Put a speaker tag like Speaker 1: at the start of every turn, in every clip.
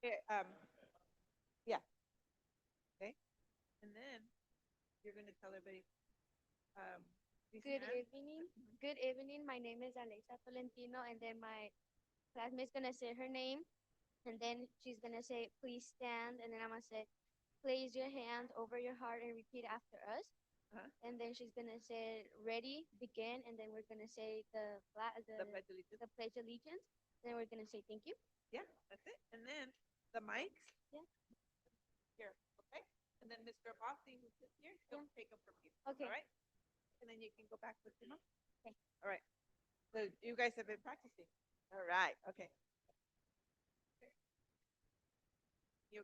Speaker 1: Yeah. Okay. And then you're gonna tell everybody. Um,
Speaker 2: Good
Speaker 1: Lucian.
Speaker 2: evening. Good evening. My name is Alexa Tolentino, and then my classmate's gonna say her name, and then she's gonna say, "Please stand," and then I'm gonna say, "Place your hand over your heart and repeat after us."
Speaker 1: Uh-huh.
Speaker 2: And then she's gonna say, "Ready, begin," and then we're gonna say
Speaker 1: The pledge allegiance.
Speaker 2: the pledge allegiance. Then we're gonna say, "Thank you."
Speaker 1: Yeah, that's it. And then the mics
Speaker 2: Yeah,
Speaker 1: here. Okay. And then Mr. Bossy, who's just here, he'll
Speaker 2: yeah.
Speaker 1: take them from you. All
Speaker 2: Okay.
Speaker 1: right. And then you can go back with your mom.
Speaker 2: Okay.
Speaker 1: All right. So you guys have been practicing. All right. Okay. You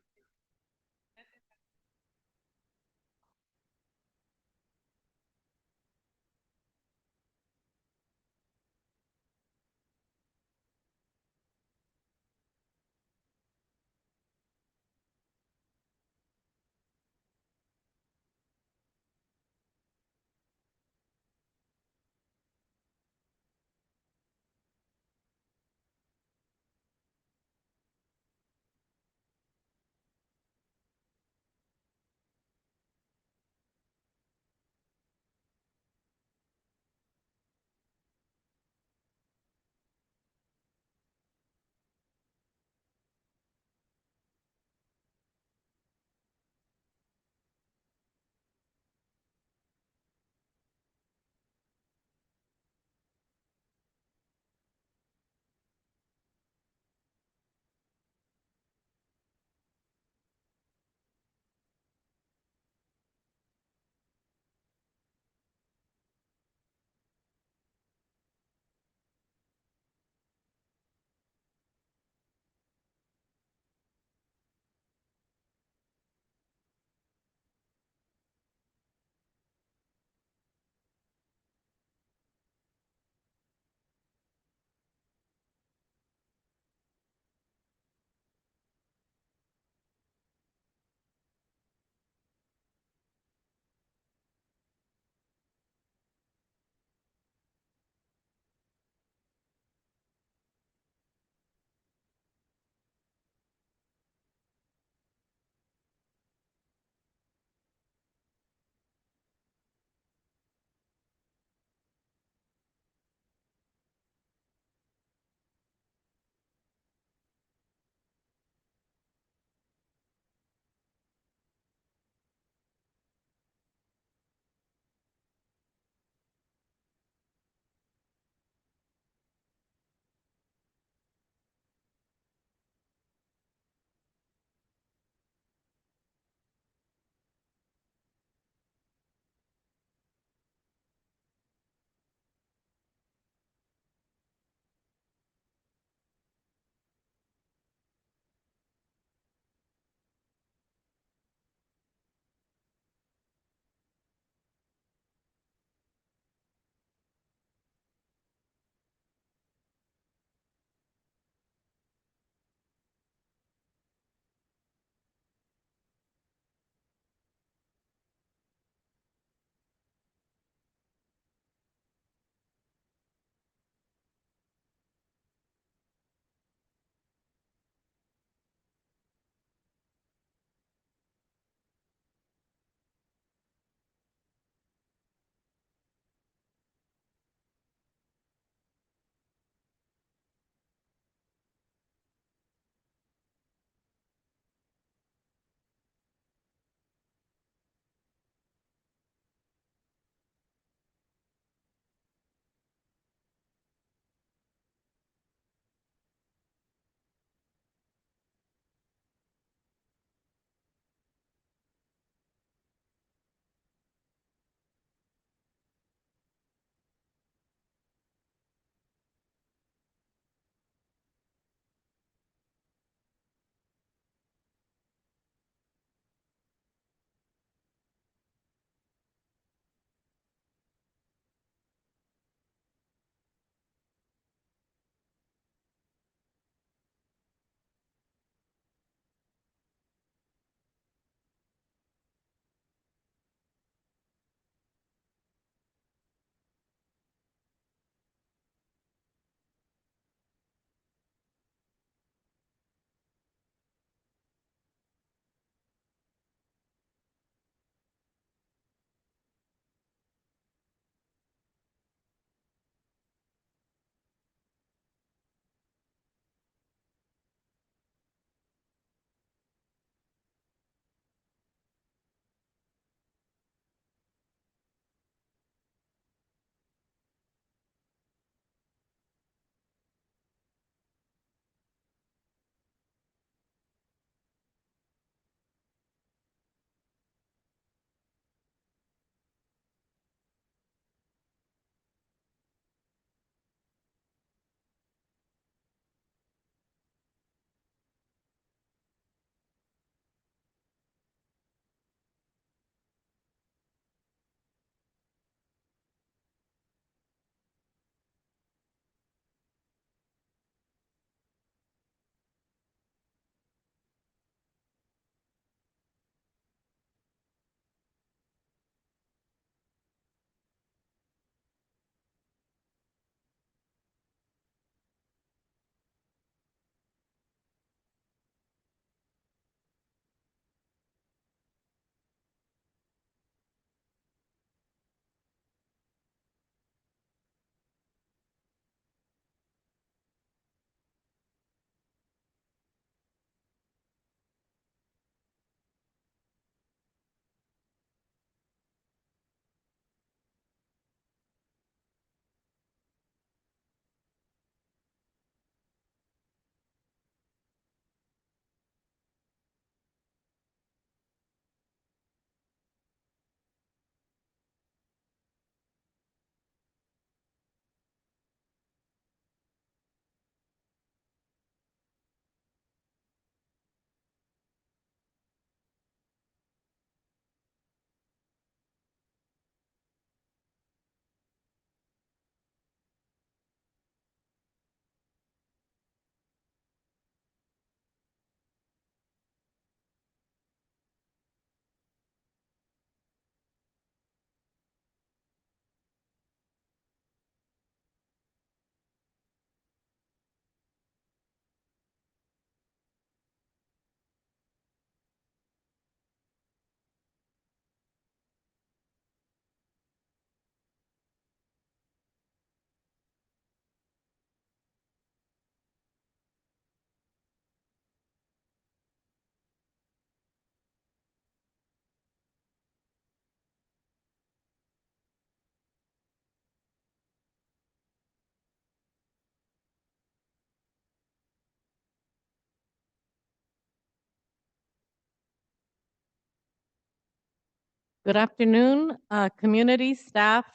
Speaker 3: Good afternoon, community, staff,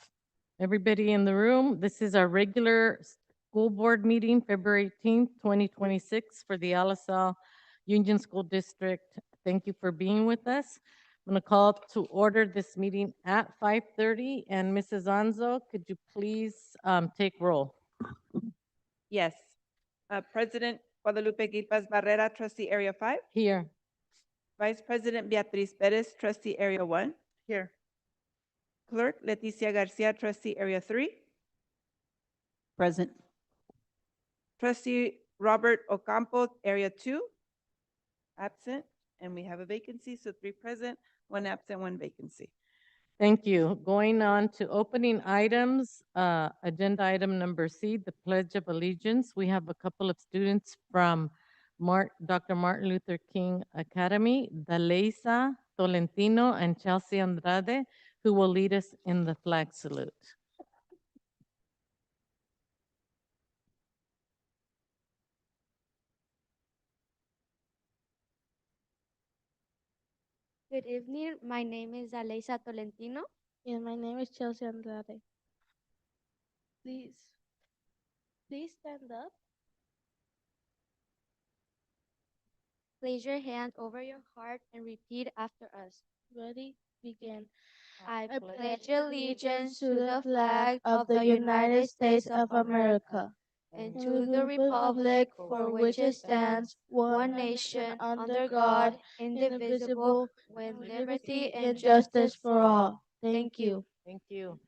Speaker 3: everybody in the room. This is our regular school board meeting, February 18th, 2026 for the LSL Union School District. Thank you for being with us. I'm going to call to order this meeting at 5:30. And Mrs. Anzo, could you please take roll?
Speaker 1: Yes. President Guadalupe Guilpas Barrera, trustee Area 5.
Speaker 3: Here.
Speaker 1: Vice President Beatriz Perez, trustee Area 1.
Speaker 3: Here.
Speaker 1: Clerk Leticia Garcia, trustee Area 3.
Speaker 4: Present.
Speaker 1: Trustee Robert Ocampo, Area 2. Absent. And we have a vacancy, so 3 present, 1 absent, 1 vacancy.
Speaker 3: Thank you. Going on to opening items, agenda item number C, the Pledge of Allegiance. We have a couple of students from Dr. Martin Luther King Academy, Daleisa Tolentino and Chelsea Andrade, who will lead us in the flag salute.
Speaker 2: Good evening. My name is Aleisa Tolentino.
Speaker 5: And my name is Chelsea Andrade. Please stand up.
Speaker 2: Place your hand over your heart and repeat after us.
Speaker 5: Ready? Begin.
Speaker 2: I
Speaker 5: I
Speaker 2: pledge allegiance to the flag of the United States of America and to the republic for which it stands, one nation, under God, indivisible, with liberty and justice for all. Thank you.
Speaker 3: Thank you.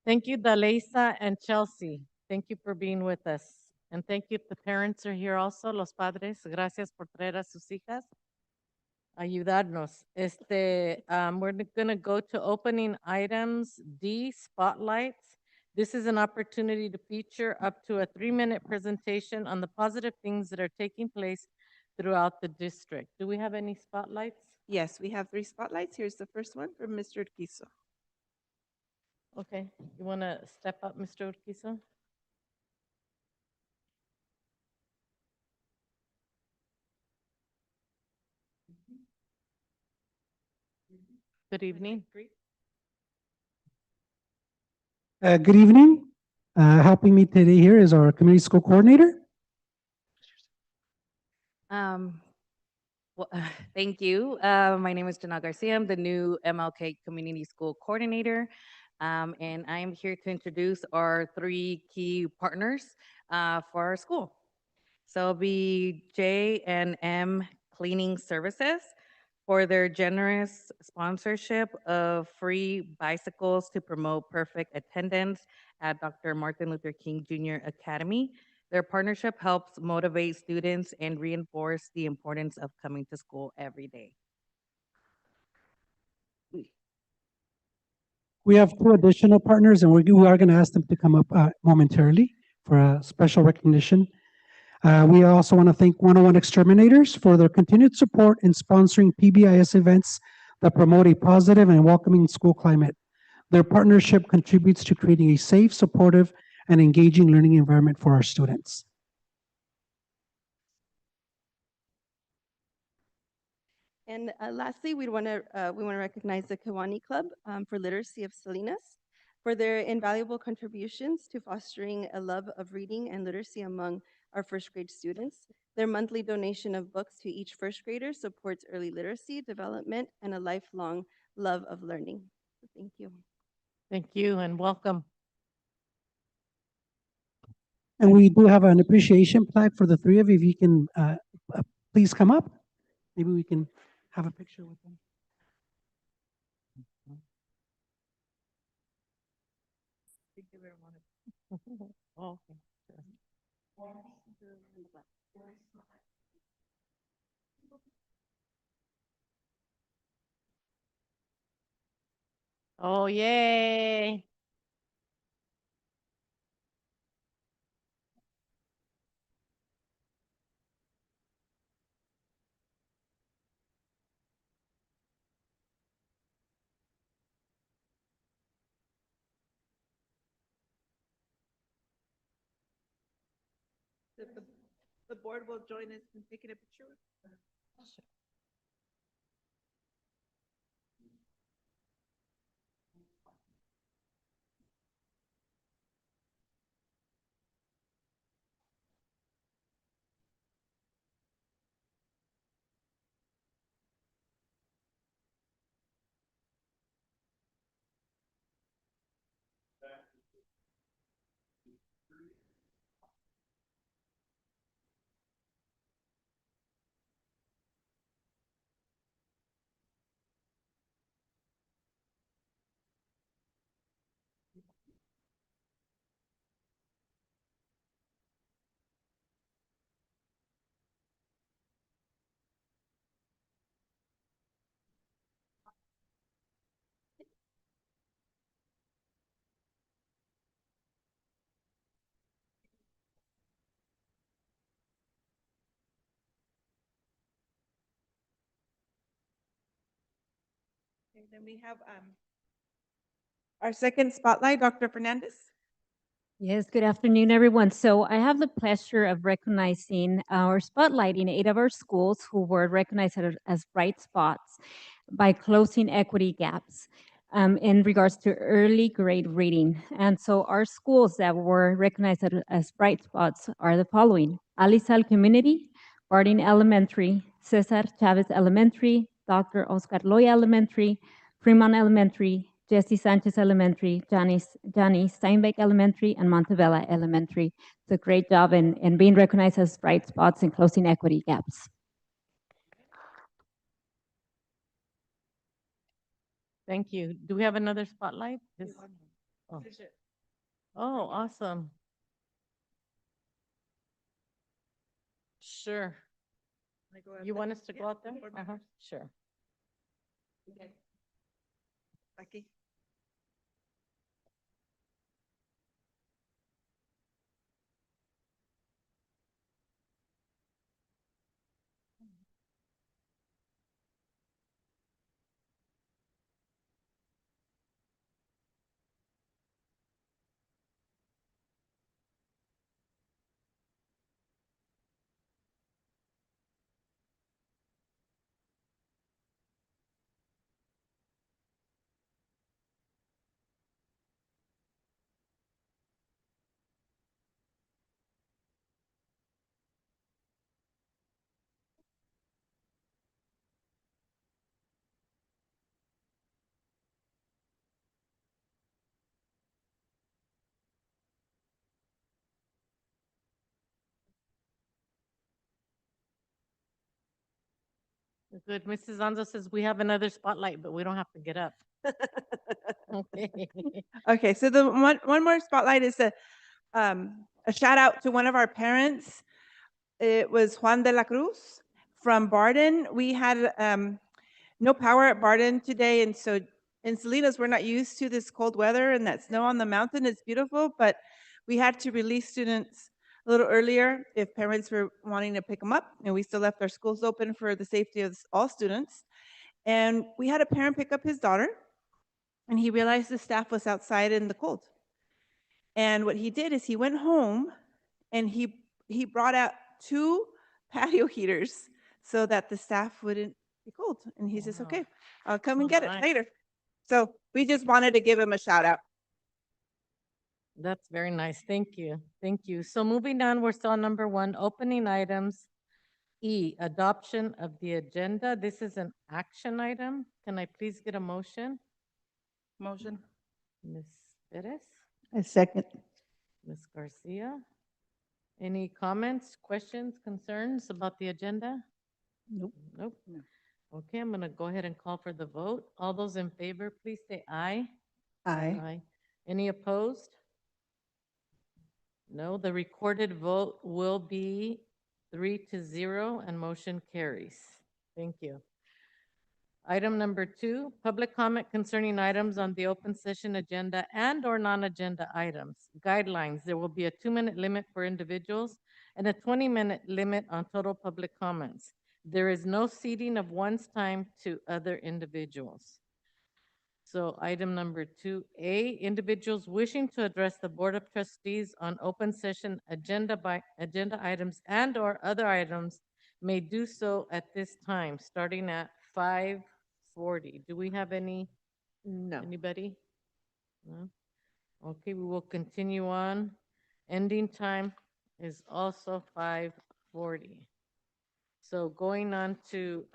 Speaker 3: Thank you, Daleisa and Chelsea. Thank you for being with us. And thank you, the parents are here also, los padres. Gracias por traer a sus hijas. Ayudarnos. We're going to go to opening items D, spotlights. This is an opportunity to feature up to a 3-minute presentation on the positive things that are taking place throughout the district. Do we have any spotlights?
Speaker 1: Yes, we have 3 spotlights. Here's the first one from Mr. Urquizo.
Speaker 3: Okay, you want to step up, Mr. Urquizo? Good evening.
Speaker 6: Good evening. Helping me today here is our community school coordinator.
Speaker 4: Well, thank you. My name is Janelle Garcia. I'm the new MLK Community School Coordinator. And I am here to introduce our 3 key partners for our school. So it'll be J&M Cleaning Services for their generous sponsorship of free bicycles to promote perfect attendance at Dr. Martin Luther King Jr. Academy. Their partnership helps motivate students and reinforce the importance of coming to school every day.
Speaker 6: We have 2 additional partners, and we are going to ask them to come up momentarily for a special recognition. We also want to thank 101 Exterminators for their continued support in sponsoring PBIS events that promote a positive and welcoming school climate. Their partnership contributes to creating a safe, supportive, and engaging learning environment for our students.
Speaker 7: And lastly, we want to recognize the Kiwani Club for Literacy of Salinas for their invaluable contributions to fostering a love of reading and literacy among our first grade students. Their monthly donation of books to each first grader supports early literacy development and a lifelong love of learning. So thank you.
Speaker 3: Thank you and welcome.
Speaker 6: And we do have an appreciation plaque for the 3 of you. If you can please come up. Maybe we can have a picture with them.
Speaker 3: Oh, okay. Oh, yay.
Speaker 1: The board will join us in taking a picture. Then we have our second spotlight, Dr. Fernandez.
Speaker 8: Yes, good afternoon, everyone. So I have the pleasure of recognizing or spotlighting 8 of our schools who were recognized as bright spots by closing equity gaps in regards to early grade reading. And so our schools that were recognized as bright spots are the following: Alisal Community, Bardeen Elementary, Cesar Chavez Elementary, Dr. Oscar Loy Elementary, Fremont Elementary, Jesse Sanchez Elementary, Johnny Steinbeck Elementary, and Montebella Elementary. It's a great job in being recognized as bright spots and closing equity gaps.
Speaker 3: Thank you. Do we have another spotlight? Oh. Oh, awesome. Sure. You want us to go out there? Sure.
Speaker 1: Aquí.
Speaker 3: Good. Mrs. Anzo says we have another spotlight, but we don't have to get up. Okay.
Speaker 1: Okay, so the one more spotlight is a shout out to one of our parents. It was Juan de la Cruz from Barden. We had no power at Barden today, and so in Salinas, we're not used to this cold weather and that snow on the mountain. It's beautiful, but we had to release students a little earlier if parents were wanting to pick them up, and we still left our schools open for the safety of all students. And we had a parent pick up his daughter, and he realized the staff was outside in the cold. And what he did is he went home and he brought out 2 patio heaters so that the staff wouldn't be cold. And he says,
Speaker 3: Wow.
Speaker 1: "Okay, I'll come and
Speaker 3: Well,
Speaker 1: get it
Speaker 3: nice.
Speaker 1: later." So we just wanted to give him a shout out.
Speaker 3: That's very nice. Thank you. Thank you. So moving on, we're still on number 1, opening items. E, adoption of the agenda. This is an action item. Can I please get a motion?
Speaker 1: Motion.
Speaker 3: Ms. Perez,
Speaker 1: A second.
Speaker 3: Ms. Garcia. Any comments, questions, concerns about the agenda?
Speaker 1: Nope.
Speaker 3: Nope.
Speaker 1: No.
Speaker 3: Okay, I'm gonna go ahead and call for the vote. All those in favor, please say aye.
Speaker 1: Aye.
Speaker 3: Aye. Any opposed? No, the recorded vote will be 3-0 and motion carries. Thank you. Item number 2, public comment concerning items on the open session agenda and/or non-agenda items. Guidelines: there will be a 2-minute limit for individuals and a 20-minute limit on total public comments. There is no ceding of one's time to other individuals. So item number 2A, individuals wishing to address the Board of Trustees on open session agenda items and/or other items may do so at this time, starting at 5:40. Do we have anybody? No? Okay, we will continue on. Ending time is also 5:40. So going on to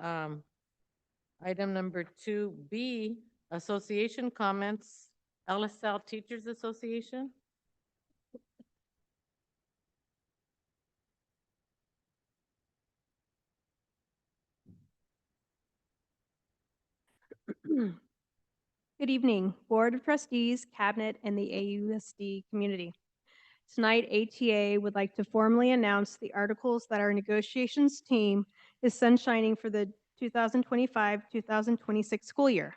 Speaker 3: item number 2B, association comments, LaSalle Teachers Association.
Speaker 9: Good evening, Board of Trustees, Cabinet, and the AUSD community. Tonight, ATA would like to formally announce the articles that our negotiations team is sunshining for the 2025-2026 school year.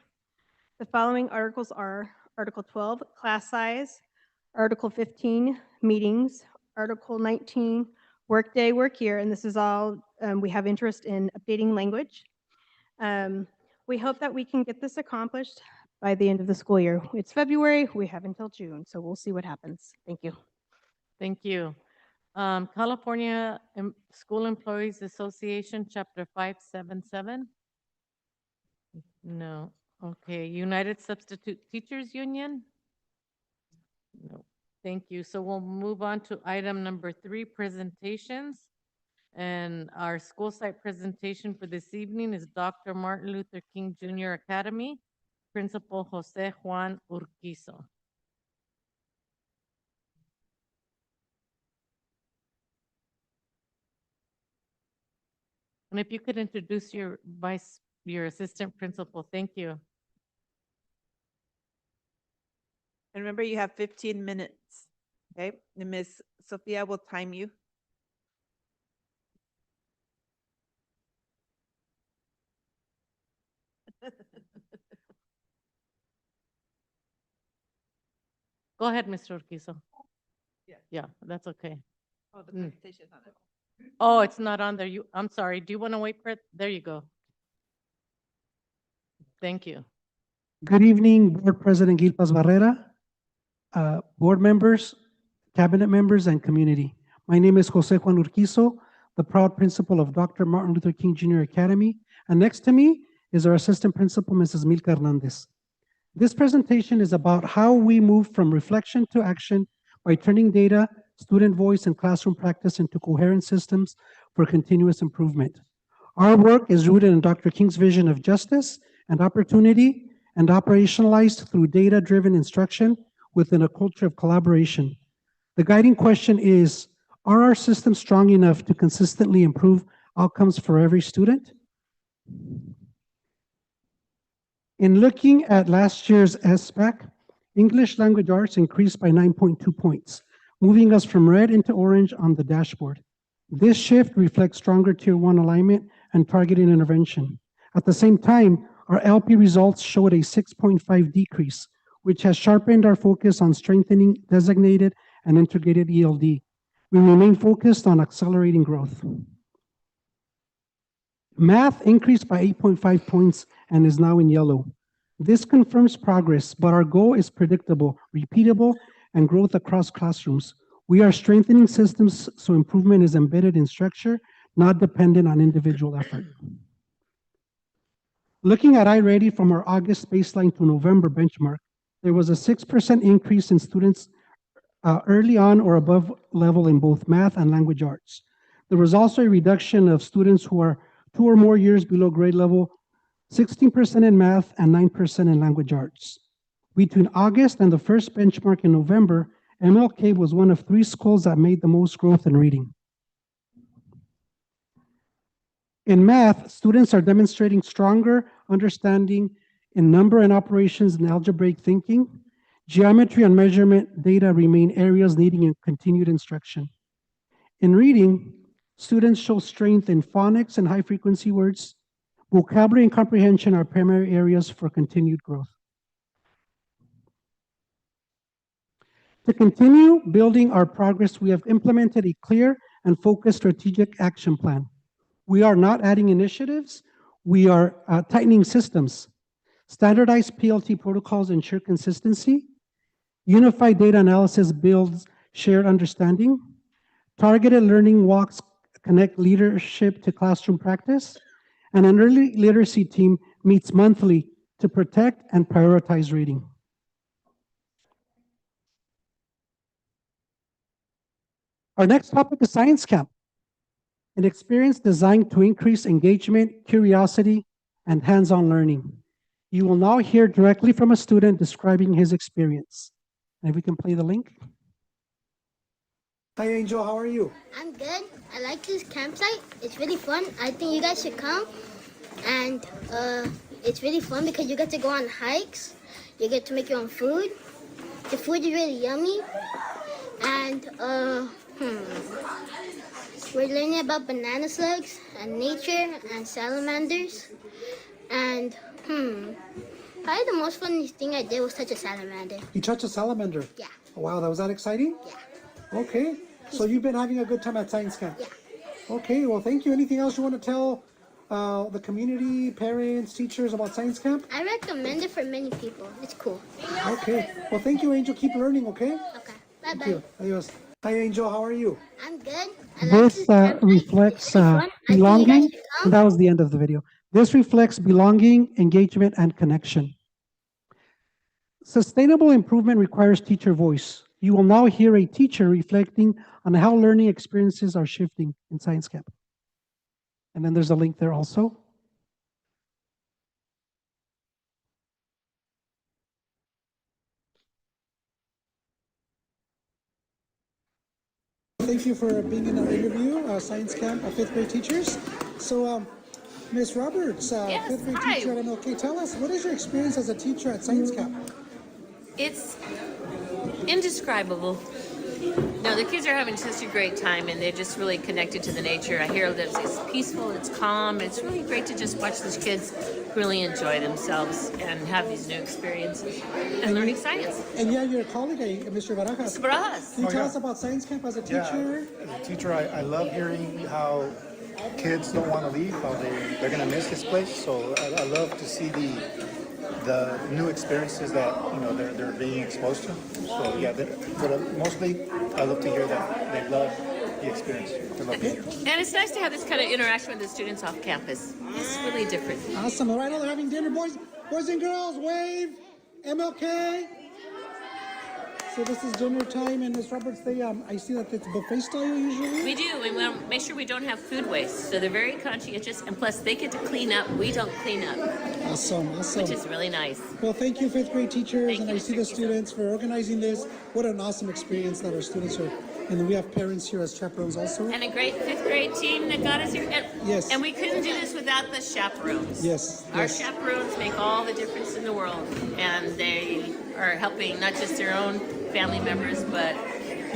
Speaker 9: The following articles are Article 12, class size, Article 15, meetings, Article 19, workday, work year, and this is all, we have interest in updating language. We hope that we can get this accomplished by the end of the school year. It's February, we have until June, so we'll see what happens. Thank you.
Speaker 3: Thank you. California School Employees Association, Chapter 577. No. Okay. United Substitute Teachers Union? No. Thank you. So we'll move on to item number 3, presentations. And our school site presentation for this evening is Dr. Martin Luther King Jr. Academy, Principal Jose Juan Urquizo. And if you could introduce your assistant principal, thank you.
Speaker 1: And remember, you have 15 minutes, okay? And Ms. Sophia will time you.
Speaker 3: Go ahead, Mr. Urquizo.
Speaker 1: Yeah.
Speaker 3: Yeah, that's okay.
Speaker 1: Oh, the
Speaker 3: Mm.
Speaker 1: presentation's on it.
Speaker 3: Oh, it's not on there. I'm sorry. Do you want to wait for it? There you go. Thank you.
Speaker 6: Good evening, Board President Gil Paz Barrera, board members, cabinet members, and community. My name is Jose Juan Urquizo, the proud principal of Dr. Martin Luther King Jr. Academy. And next to me is our assistant principal, Mrs. Milka Hernandez. This presentation is about how we move from reflection to action by turning data, student voice, and classroom practice into coherent systems for continuous improvement. Our work is rooted in Dr. King's vision of justice and opportunity and operationalized through data-driven instruction within a culture of collaboration. The guiding question is, are our systems strong enough to consistently improve outcomes for every student? In looking at last year's SBAC, English language arts increased by 9.2 points, moving us from red into orange on the dashboard. This shift reflects stronger Tier 1 alignment and targeted intervention. At the same time, our LP results showed a 6.5 decrease, which has sharpened our focus on strengthening designated and integrated ELD. We remain focused on accelerating growth. Math increased by 8.5 points and is now in yellow. This confirms progress, but our goal is predictable, repeatable, and growth across classrooms. We are strengthening systems so improvement is embedded in structure, not dependent on individual effort. Looking at iReady from our August baseline to November benchmark, there was a 6% increase in students early on or above level in both math and language arts. There was also a reduction of students who are 2 or more years below grade level, 16% in math and 9% in language arts. Between August and the first benchmark in November, MLK was one of 3 schools that made the most growth in reading. In math, students are demonstrating stronger understanding in number and operations and algebraic thinking. Geometry and measurement data remain areas needing continued instruction. In reading, students show strength in phonics and high-frequency words. Vocabulary and comprehension are primary areas for continued growth. To continue building our progress, we have implemented a clear and focused strategic action plan. We are not adding initiatives, we are tightening systems. Standardized PLT protocols ensure consistency. Unified data analysis builds shared understanding. Targeted learning walks connect leadership to classroom practice. And an early literacy team meets monthly to protect and prioritize reading. Our next topic is Science Camp, an experience designed to increase engagement, curiosity, and hands-on learning. You will now hear directly from a student describing his experience. And if we can play the link. Hi, Angel, how are you?
Speaker 10: I'm good. I like this campsite. It's really fun. I think you guys should come. And it's really fun because you get to go on hikes. You get to make your own food. The food is really yummy. And we're learning about banana slugs and nature and salamanders. And probably the most funny thing I did was touch a salamander.
Speaker 6: You touched a salamander?
Speaker 10: Yeah.
Speaker 6: Wow, was that exciting?
Speaker 10: Yeah.
Speaker 6: Okay, so you've been having a good time at Science Camp?
Speaker 10: Yeah.
Speaker 6: Okay, well, thank you. Anything else you want to tell the community, parents, teachers about Science Camp?
Speaker 10: I recommend it for many people. It's cool.
Speaker 6: Okay. Well, thank you, Angel. Keep learning, okay?
Speaker 10: Okay. Bye
Speaker 6: Thank
Speaker 10: bye.
Speaker 6: you. Adios. Hi, Angel. How are you?
Speaker 10: I'm good. I like
Speaker 6: This
Speaker 10: this campsite.
Speaker 6: reflects
Speaker 10: It's really fun. I think you guys
Speaker 6: belonging.
Speaker 10: should come.
Speaker 6: And that was the end of the video. This reflects belonging, engagement, and connection. Sustainable improvement requires teacher voice. You will now hear a teacher reflecting on how learning experiences are shifting in Science Camp. And then there's a link there also. Thank you for being in our interview, Science Camp, fifth grade teachers. So, Ms. Roberts, fifth grade
Speaker 11: hi.
Speaker 6: teacher at MLK, tell us, what is your experience as a teacher at Science Camp?
Speaker 11: It's indescribable. No, the kids are having such a great time and they're just really connected to the nature. I hear that it's peaceful, it's calm. It's really great to just watch these kids really enjoy themselves and have these new experiences and learning science.
Speaker 6: And yeah, your colleague, Mr. Barajas.
Speaker 11: Barajas.
Speaker 6: Can you tell us about Science Camp as a teacher?
Speaker 12: As a teacher, I love hearing how kids don't want to leave, how they're going to miss this place. So I love to see the new experiences that they're being exposed to. So yeah, but mostly I love to hear that they love the experience. They love being here.
Speaker 11: And it's nice to have this kind of interaction with the students off campus. It's really different.
Speaker 6: Awesome. All right, now they're having dinner. Boys and girls, wave. MLK. So this is dinner time, and Ms. Roberts, I see that it's buffet style usually.
Speaker 11: We do. We want to make sure we don't have food waste. So they're very conscientious, and plus they get to clean up. We don't clean up,
Speaker 6: Awesome.
Speaker 11: which is really nice.
Speaker 6: Well, thank you, fifth grade teachers,
Speaker 11: Thank
Speaker 6: and
Speaker 11: you,
Speaker 6: I see
Speaker 11: Mr.
Speaker 6: the
Speaker 11: Kisa.
Speaker 6: students for organizing this. What an awesome experience that our students are. And then we have parents here as chaperones also.
Speaker 11: And a great fifth grade team that got us here. And,
Speaker 6: Yes.
Speaker 11: and we couldn't do this without the chaperones.
Speaker 6: Yes,
Speaker 11: Our
Speaker 6: yes.
Speaker 11: chaperones make all the difference in the world. And they are helping not just their own family members, but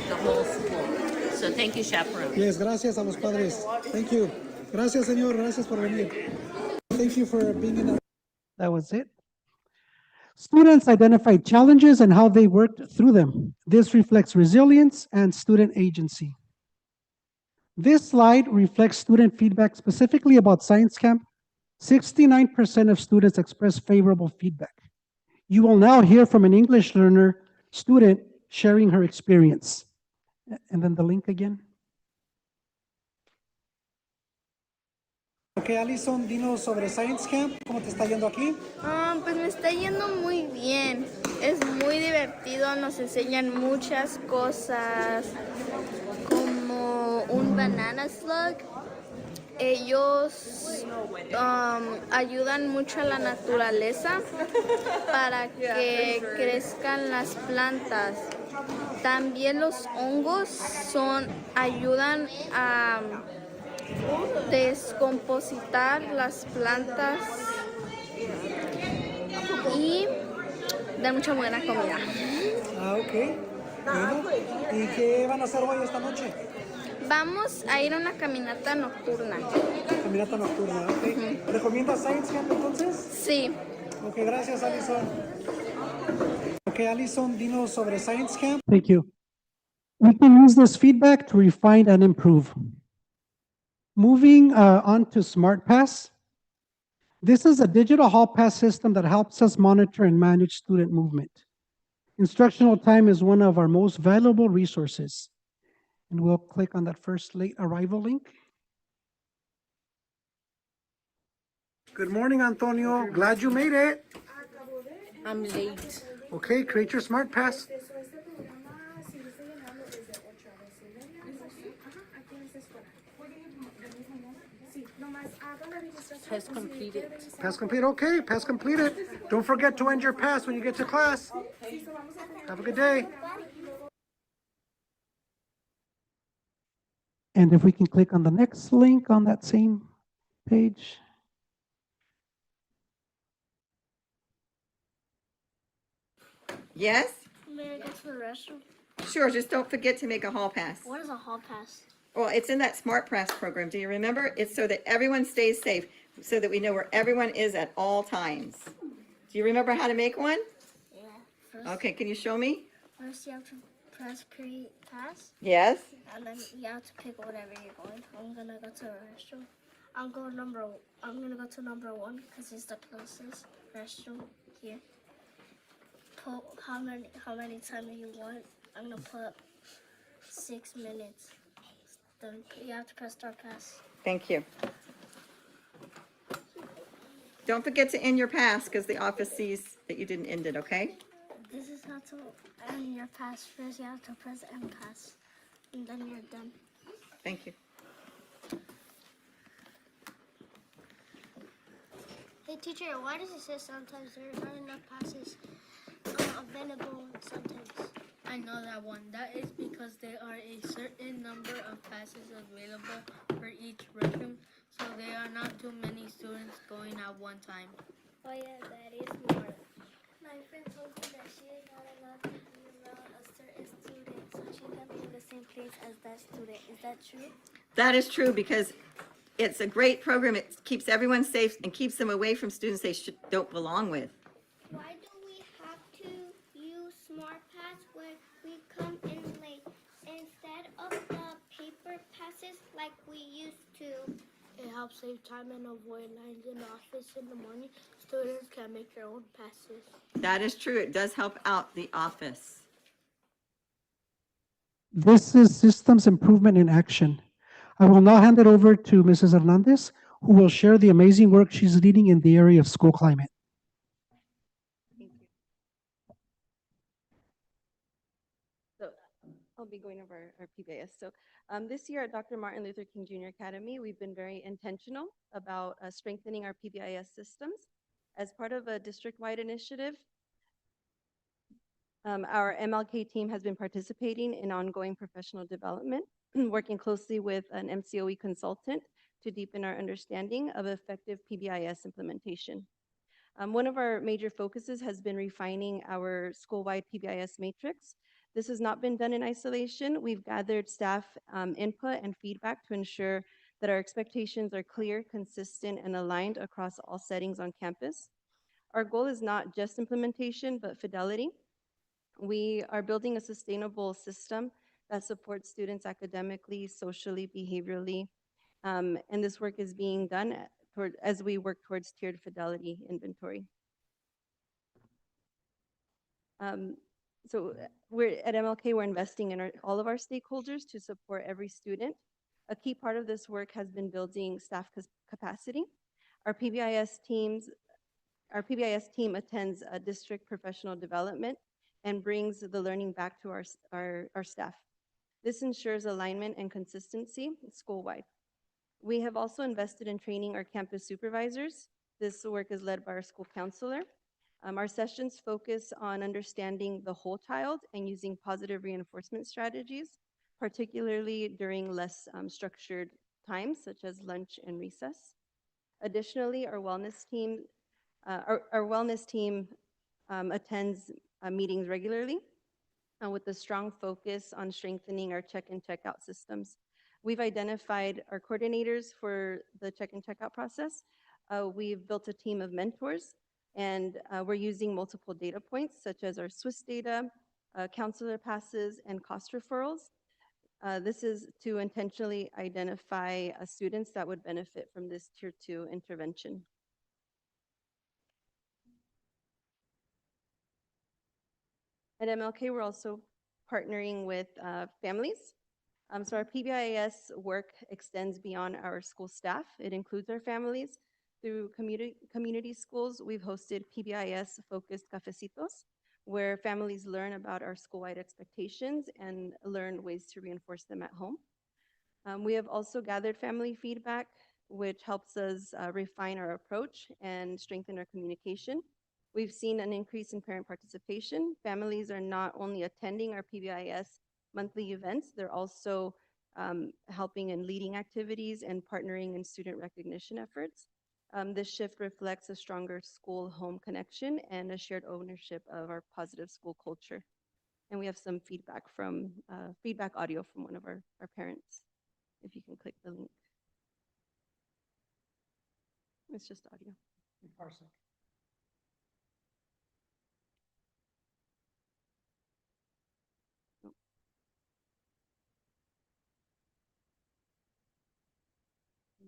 Speaker 11: the whole school. So thank you, chaperones.
Speaker 6: Yes, gracias a los padres. Thank you. Gracias, señor. Gracias por venir. Thank you for being in our. That was it. Students identified challenges and how they worked through them. This reflects resilience and student agency. This slide reflects student feedback specifically about Science Camp. 69% of students expressed favorable feedback. You will now hear from an English learner student sharing her experience. And then the link again. Ok, Alison, dinos sobre Science Camp. ¿Cómo te está yendo aquí?
Speaker 5: Pues me está yendo muy bien. Es muy divertido, nos enseñan muchas cosas, como un banana slug. Ellos ayudan mucho a la naturaleza para que crezcan las plantas. También los hongos ayudan a descompositar las plantas y dan mucha buena comida.
Speaker 6: Ok. Bueno, ¿y qué van a hacer hoy esta noche?
Speaker 5: Vamos a ir a una caminata nocturna.
Speaker 6: Caminata nocturna, ok. ¿Recomiendas Science Camp entonces?
Speaker 5: Sí.
Speaker 6: Ok, gracias, Alison. Ok, Alison, dinos sobre Science Camp. Thank you. We can use this feedback to refine and improve. Moving on to SmartPass. This is a digital hall pass system that helps us monitor and manage student movement. Instructional time is one of our most valuable resources. And we'll click on that first late arrival link. Good morning, Antonio. Glad you made it.
Speaker 13: I'm late.
Speaker 6: Okay, create your SmartPass.
Speaker 13: Test completed.
Speaker 6: Pass complete, okay, pass completed. Don't forget to end your pass when you get to class. Have a good day. And if we can click on the next link on that same page.
Speaker 14: Yes?
Speaker 10: May I go to the restroom?
Speaker 14: Sure, just don't forget to make a hall pass.
Speaker 10: What is a hall pass?
Speaker 14: Well, it's in that Smart Pass program. Do you remember? It's so that everyone stays safe, so that we know where everyone is at all times. Do you remember how to make one?
Speaker 10: Yeah. First,
Speaker 14: Okay, can you show me?
Speaker 10: first you have to press create pass,
Speaker 14: Yes?
Speaker 10: and then you have to pick whatever you're going to. I'm gonna go to the restroom. I'm gonna go to number 1 because it's the closest restroom here. Put how many times you want. I'm gonna put 6 minutes. Then you have to press start pass.
Speaker 14: Thank you. Don't forget to end your pass because the office sees that you didn't end it, okay?
Speaker 10: This is how to end your pass. First, you have to press end pass, and then you're done.
Speaker 14: Thank you.
Speaker 10: Hey, teacher, why does it say sometimes there are not enough passes available sometimes? I know that one. That is because there are a certain number of passes available for each restroom, so there are not too many students going at one time. Oh yeah, that is more. My friend told me that she is not allowed to be around a certain student, so she can be in the same place as that student. Is that true?
Speaker 14: That is true because it's a great program. It keeps everyone safe and keeps them away from students they don't belong with.
Speaker 10: Why do we have to use Smart Pass when we come in late instead of the paper passes like we used to? It helps save time and avoid lines in the office in the morning. Students can make their own passes.
Speaker 14: That is true. It does help out the office.
Speaker 6: This is systems improvement in action. I will now hand it over to Mrs. Hernandez, who will share the amazing work she's leading in the area of school climate.
Speaker 7: Thank you. So I'll be going over our PBIS. So this year at Dr. Martin Luther King Jr. Academy, we've been very intentional about strengthening our PBIS systems. As part of a district-wide initiative, our MLK team has been participating in ongoing professional development, working closely with an MCOE consultant to deepen our understanding of effective PBIS implementation. One of our major focuses has been refining our school-wide PBIS matrix. This has not been done in isolation. We've gathered staff input and feedback to ensure that our expectations are clear, consistent, and aligned across all settings on campus. Our goal is not just implementation, but fidelity. We are building a sustainable system that supports students academically, socially, behaviorally, and this work is being done as we work towards tiered fidelity inventory. So we're at MLK, we're investing in all of our stakeholders to support every student. A key part of this work has been building staff capacity. Our PBIS team attends a district professional development and brings the learning back to our staff. This ensures alignment and consistency school-wide. We have also invested in training our campus supervisors. This work is led by our school counselor. Our sessions focus on understanding the whole child and using positive reinforcement strategies, particularly during less structured times, such as lunch and recess. Additionally, our wellness team attends meetings regularly with a strong focus on strengthening our check-in, check-out systems. We've identified our coordinators for the check-in, check-out process. We've built a team of mentors, and we're using multiple data points, such as our Swiss data, counselor passes, and cost referrals. This is to intentionally identify students that would benefit from this Tier 2 intervention. At MLK, we're also partnering with families. So our PBIS work extends beyond our school staff. It includes our families. Through community schools, we've hosted PBIS-focused cafecitos, where families learn about our school-wide expectations and learn ways to reinforce them at home. We have also gathered family feedback, which helps us refine our approach and strengthen our communication. We've seen an increase in parent participation. Families are not only attending our PBIS monthly events, they're also helping in leading activities and partnering in student recognition efforts. This shift reflects a stronger school-home connection and a shared ownership of our positive school culture. And we have some feedback audio from one of our parents, if you can click the link. It's just audio.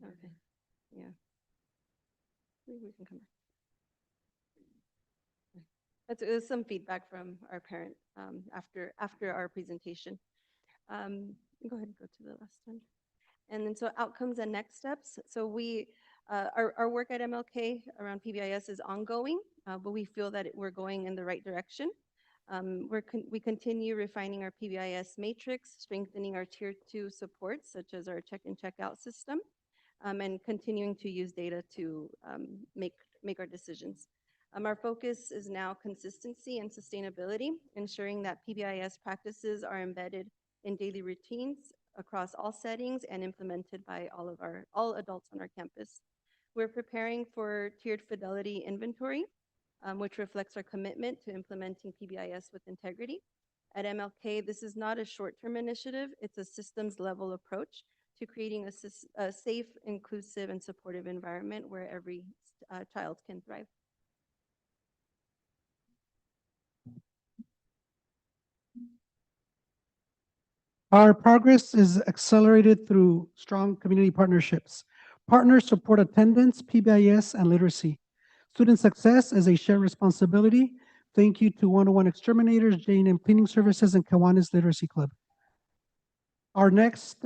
Speaker 7: Okay. Yeah. Maybe we can come back. That's some feedback from our parent after our presentation. Go ahead and go to the last one. And then so outcomes and next steps. So our work at MLK around PBIS is ongoing, but we feel that we're going in the right direction. We continue refining our PBIS matrix, strengthening our tier 2 supports, such as our check-in, check-out system, and continuing to use data to make our decisions. Our focus is now consistency and sustainability, ensuring that PBIS practices are embedded in daily routines across all settings and implemented by all adults on our campus. We're preparing for tiered fidelity inventory, which reflects our commitment to implementing PBIS with integrity. At MLK, this is not a short-term initiative, it's a systems level approach to creating a safe, inclusive, and supportive environment where every child can thrive.
Speaker 6: Our progress is accelerated through strong community partnerships. Partners support attendance, PBIS, and literacy. Student success is a shared responsibility. Thank you to 101 Exterminators, J&M Cleaning Services, and Kiwanis Literacy Club. Our next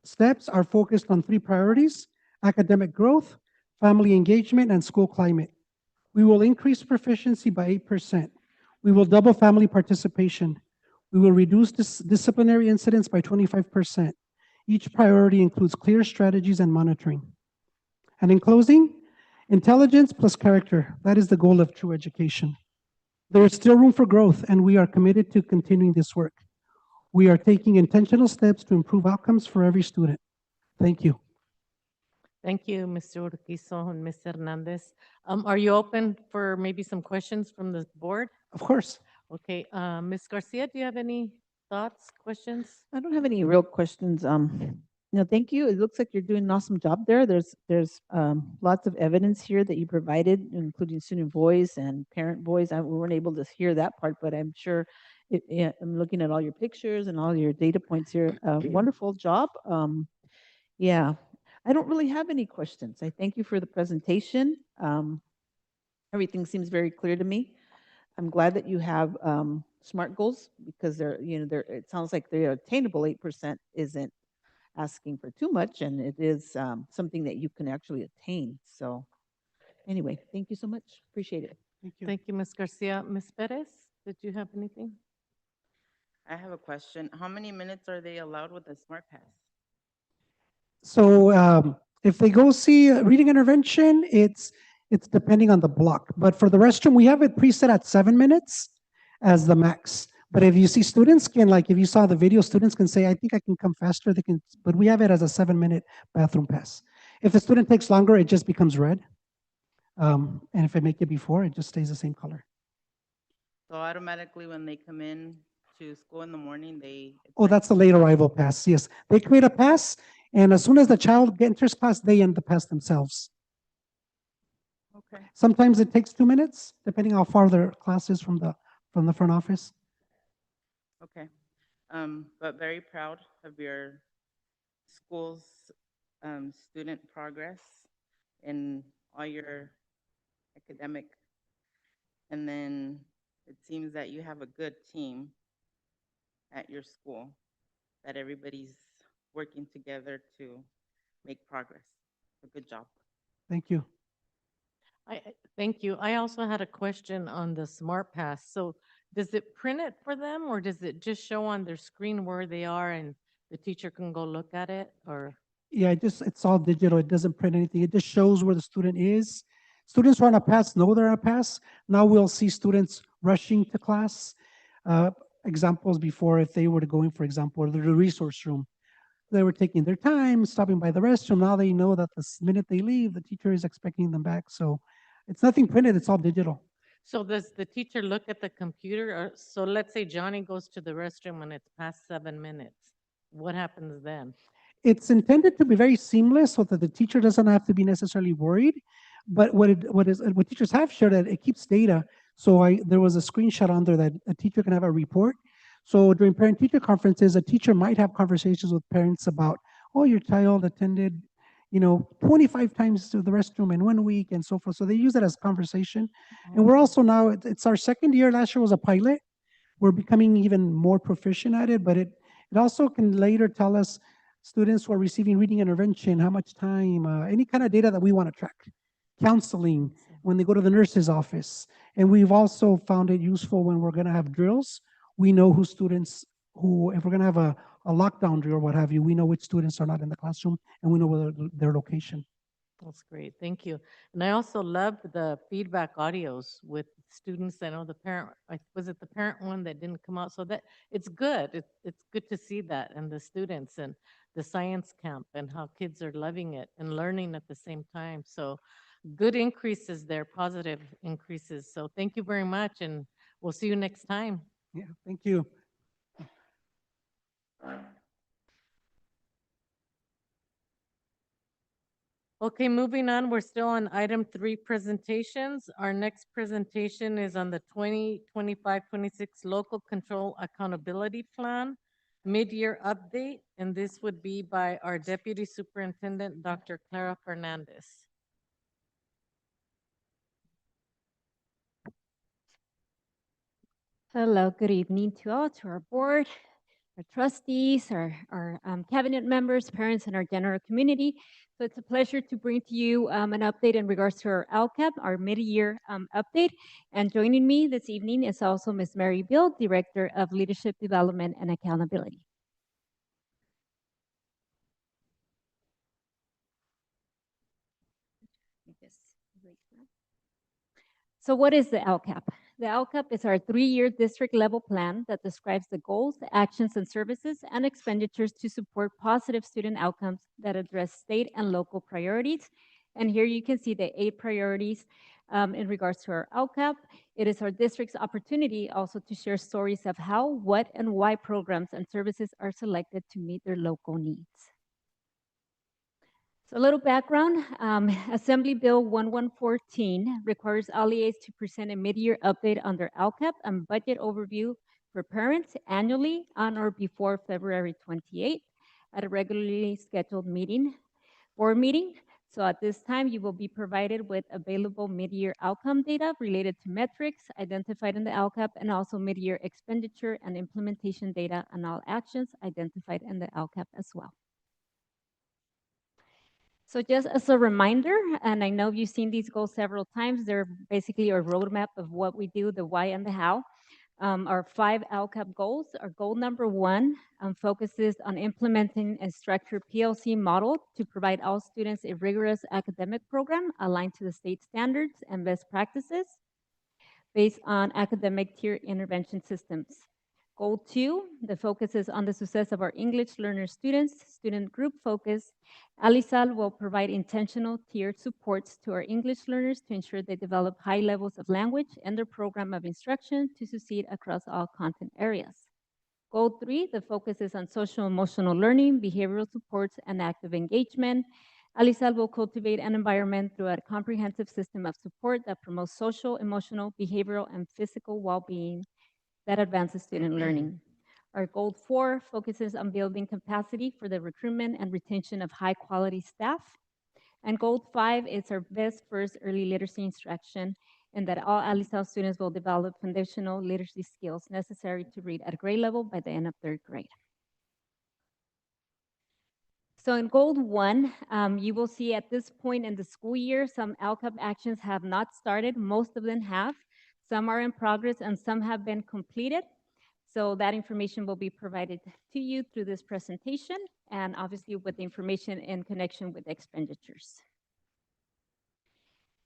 Speaker 6: steps are focused on 3 priorities: academic growth, family engagement, and school climate. We will increase proficiency by 8%. We will double family participation. We will reduce disciplinary incidents by 25%. Each priority includes clear strategies and monitoring. And in closing, intelligence plus character, that is the goal of true education. There is still room for growth, and we are committed to continuing this work. We are taking intentional steps to improve outcomes for every student. Thank you.
Speaker 3: Thank you, Mr. Urquizo and Ms. Hernandez. Are you open for maybe some questions from the board?
Speaker 6: Of course.
Speaker 3: Okay, Ms. Garcia, do you have any thoughts, questions?
Speaker 15: I don't have any real questions. Thank you. It looks like you're doing an awesome job there. There's lots of evidence here that you provided, including student voice and parent voice. We weren't able to hear that part, but I'm sure I'm looking at all your pictures and all your data points here. Wonderful job. Yeah, I don't really have any questions. I thank you for the presentation. Everything seems very clear to me. I'm glad that you have SMART goals because it sounds like they're attainable. 8% isn't asking for too much, and it is something that you can actually attain. So anyway, thank you so much. Appreciate it.
Speaker 6: Thank you.
Speaker 3: Thank you, Ms. Garcia. Ms. Perez, did you have anything?
Speaker 16: I have a question. How many minutes are they allowed with the Smart Pass?
Speaker 6: So if they go see a reading intervention, it's depending on the block. But for the restroom, we have it preset at 7 minutes as the max. But if you see students can, like if you saw the video, students can say, I think I can come faster. They can, but we have it as a 7-minute bathroom pass. If the student takes longer, it just becomes red. And if I make it before, it just stays the same color.
Speaker 16: So automatically when they come in to school in the morning,
Speaker 6: Oh, that's the late arrival pass. Yes. They create a pass, and as soon as the child enters class, they end the pass themselves.
Speaker 16: Okay.
Speaker 6: Sometimes it takes 2 minutes, depending how far their class is from the front office.
Speaker 16: Okay. But very proud of your school's student progress in all your academic. And then it seems that you have a good team at your school, that everybody's working together to make progress. So good job.
Speaker 6: Thank you.
Speaker 3: Thank you. I also had a question on the Smart Pass. So does it print it for them, or does it just show on their screen where they are and the teacher can go look at it? Or
Speaker 6: Yeah, it's all digital. It doesn't print anything. It just shows where the student is. Students who are on a pass know they're on a pass. Now we'll see students rushing to class. Examples before, if they were to go in, for example, the resource room, they were taking their time, stopping by the restroom. Now they know that the minute they leave, the teacher is expecting them back. So it's nothing printed. It's all digital.
Speaker 3: so does the teacher look at the computer? Or so let's say Johnny goes to the restroom and it's past 7 minutes. What happens then?
Speaker 6: It's intended to be very seamless so that the teacher doesn't have to be necessarily worried. But what teachers have shared, that it keeps data. So there was a screenshot on there that a teacher can have a report. So during parent-teacher conferences, a teacher might have conversations with parents about, oh, your child attended, 25 times to the restroom in 1 week and so forth. So they use it as conversation. And we're also now, it's our second year. Last year was a pilot. We're becoming even more proficient at it, but it also can later tell us students who are receiving reading intervention, how much time, any kind of data that we want to track. Counseling, when they go to the nurse's office. And we've also found it useful when we're going to have drills. We know who students, if we're going to have a lockdown drill or what have you, we know which students are not in the classroom and we know where their location.
Speaker 3: That's great. Thank you. And I also loved the feedback audios with students. I know the parent, was it the parent one that didn't come out? So that it's good. It's good to see that, and the students and the science camp and how kids are loving it and learning at the same time. So good increases there, positive increases. So thank you very much, and we'll see you next time.
Speaker 6: Yeah, thank you.
Speaker 3: Okay, moving on, we're still on item 3, presentations. Our next presentation is on the 2025-26 Local Control Accountability Plan mid-year update, and this would be by our Deputy Superintendent, Dr. Clara Fernandez.
Speaker 8: Hello, good evening to all, to our board, our trustees, our cabinet members, parents, and our general community. So it's a pleasure to bring to you an update in regards to our LCAP, our mid-year update. And joining me this evening is also Ms. Mary Bill, Director of Leadership Development and Accountability. So what is the LCAP? The LCAP is our 3-year district level plan that describes the goals, actions, and services and expenditures to support positive student outcomes that address state and local priorities. And here you can see the 8 priorities in regards to our LCAP. It is our district's opportunity also to share stories of how, what, and why programs and services are selected to meet their local needs. So a little background, Assembly Bill 1114 requires LEAs to present a mid-year update on their LCAP and budget overview for parents annually on or before February 28th at a regularly scheduled board meeting. So at this time, you will be provided with available mid-year outcome data related to metrics identified in the LCAP and also mid-year expenditure and implementation data on all actions identified in the LCAP as well. So just as a reminder, and I know you've seen these goals several times, they're basically a roadmap of what we do, the why and the how. Our 5 LCAP goals. Our goal number 1 focuses on implementing a structured PLC model to provide all students a rigorous academic program aligned to the state standards and best practices based on academic tier intervention systems. Goal 2, the focus is on the success of our English learner students, student group focus. ALISAL will provide intentional tiered supports to our English learners to ensure they develop high levels of language in their program of instruction to succeed across all content areas. Goal 3, the focus is on social emotional learning, behavioral supports, and active engagement. ALISAL will cultivate an environment through a comprehensive system of support that promotes social, emotional, behavioral, and physical well-being that advances student learning. Our goal 4 focuses on building capacity for the recruitment and retention of high quality staff. And goal 5 is our best first early literacy instruction, and that all ALISAL students will develop foundational literacy skills necessary to read at grade level by the end of 3rd grade. So in goal 1, you will see at this point in the school year, some LCAP actions have not started. Most of them have. Some are in progress and some have been completed. So that information will be provided to you through this presentation and obviously with the information in connection with expenditures.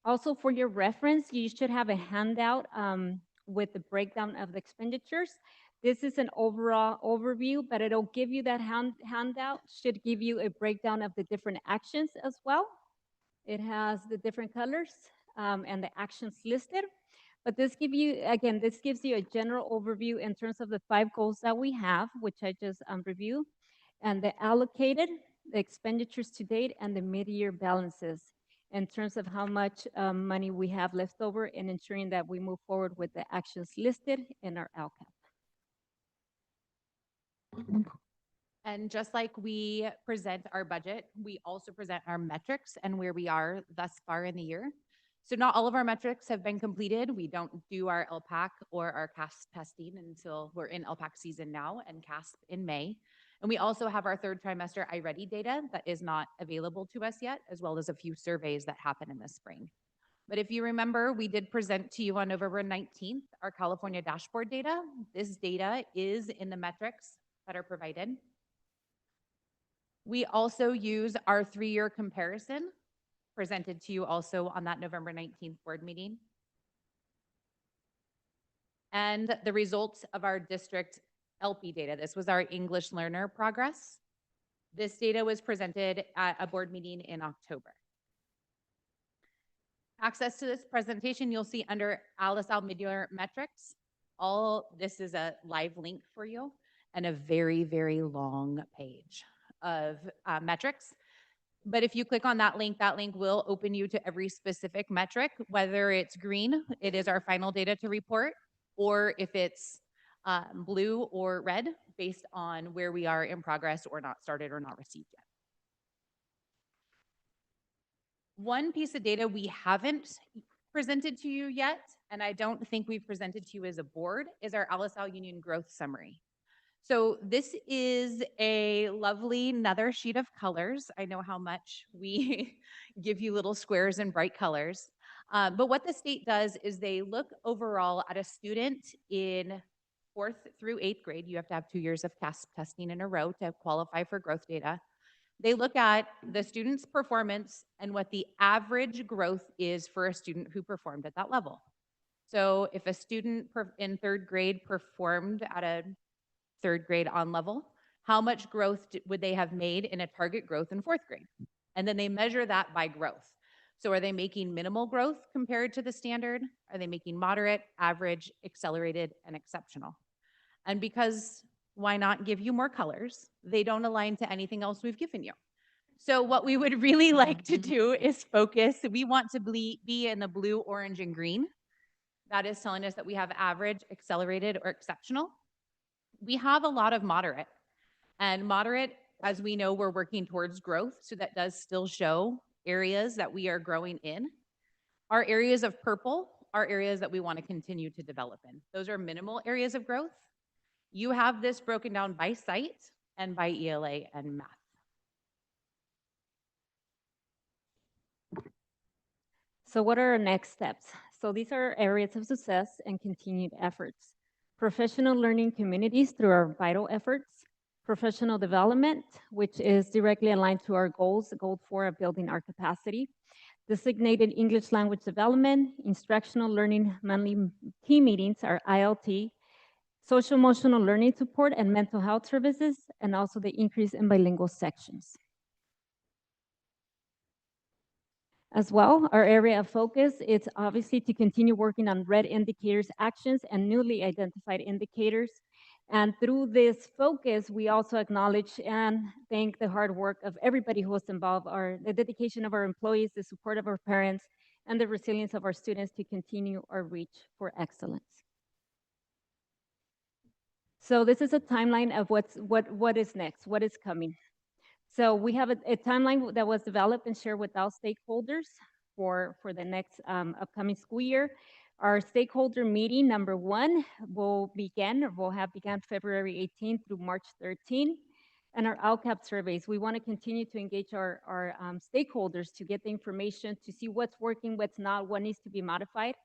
Speaker 8: Also for your reference, you should have a handout with the breakdown of the expenditures. This is an overall overview, but it'll give you that handout, should give you a breakdown of the different actions as well. It has the different colors and the actions listed. But this gives you a general overview in terms of the 5 goals that we have, which I just reviewed, and the allocated, the expenditures to date, and the mid-year balances in terms of how much money we have left over and ensuring that we move forward with the actions listed in our LCAP.
Speaker 17: And just like we present our budget, we also present our metrics and where we are thus far in the year. So not all of our metrics have been completed. We don't do our LPAC or our CASP testing until we're in LPAC season now and CASP in May. And we also have our third trimester iReady data that is not available to us yet, as well as a few surveys that happen in the spring. But if you remember, we did present to you on November 19th, our California dashboard data. This data is in the metrics that are provided. We also use our 3-year comparison presented to you also on that November 19th board meeting. And the results of our district LP data. This was our English learner progress. This data was presented at a board meeting in October. Access to this presentation, you'll see under ALISAL Midyear Metrics. All this is a live link for you and a very, very long page of metrics. But if you click on that link will open you to every specific metric, whether it's green, it is our final data to report, or if it's blue or red, based on where we are in progress or not started or not received yet. One piece of data we haven't presented to you yet, and I don't think we've presented to you as a board, is our ALISAL Union Growth Summary. So this is a lovely another sheet of colors. I know how much we give you little squares and bright colors. But what the state does is they look overall at a student in 4th through 8th grade. You have to have 2 years of CASP testing in a row to qualify for growth data. They look at the student's performance and what the average growth is for a student who performed at that level. So if a student in 3rd grade performed at a 3rd grade on level, how much growth would they have made in a target growth in 4th grade? And then they measure that by growth. So are they making minimal growth compared to the standard? Are they making moderate, average, accelerated, and exceptional? And because why not give you more colors? They don't align to anything else we've given you. So what we would really like to do is focus. We want to be in the blue, orange, and green. That is telling us that we have average, accelerated, or exceptional. We have a lot of moderate. And moderate, as we know, we're working towards growth. So that does still show areas that we are growing in. Our areas of purple are areas that we want to continue to develop in. Those are minimal areas of growth. You have this broken down by site and by ELA and math.
Speaker 8: So what are our next steps? So these are areas of success and continued efforts. Professional learning communities through our vital efforts. Professional development, which is directly aligned to our goals, goal 4 of building our capacity. Designated English language development, instructional learning monthly team meetings, our ILT, social emotional learning support and mental health services, and also the increase in bilingual sections. As well, our area of focus is obviously to continue working on red indicators, actions, and newly identified indicators. And through this focus, we also acknowledge and thank the hard work of everybody who was involved, the dedication of our employees, the support of our parents, and the resilience of our students to continue our reach for excellence. So this is a timeline of what is next, what is coming. So we have a timeline that was developed and shared with all stakeholders for the next upcoming school year. Our stakeholder meeting number 1 will have begun February 18th through March 13th. And our LCAP surveys, we want to continue to engage our stakeholders to get the information, to see what's working, what's not, what needs to be modified.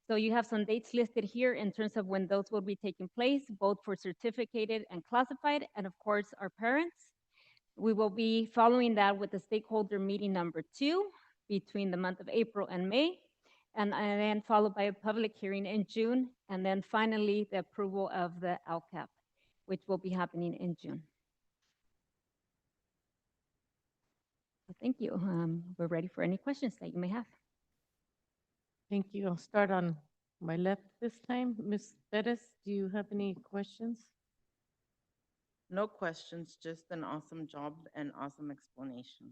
Speaker 8: So you have some dates listed here in terms of when those will be taking place, both for certificated and classified, and of course, our parents. We will be following that with the stakeholder meeting number 2 between the month of April and May, and then followed by a public hearing in June, and then finally the approval of the LCAP, which will be happening in June. So thank you. We're ready for any questions that you may have.
Speaker 3: Thank you. I'll start on my left this time. Ms. Perez, do you have any questions?
Speaker 16: No questions, just an awesome job and awesome explanation.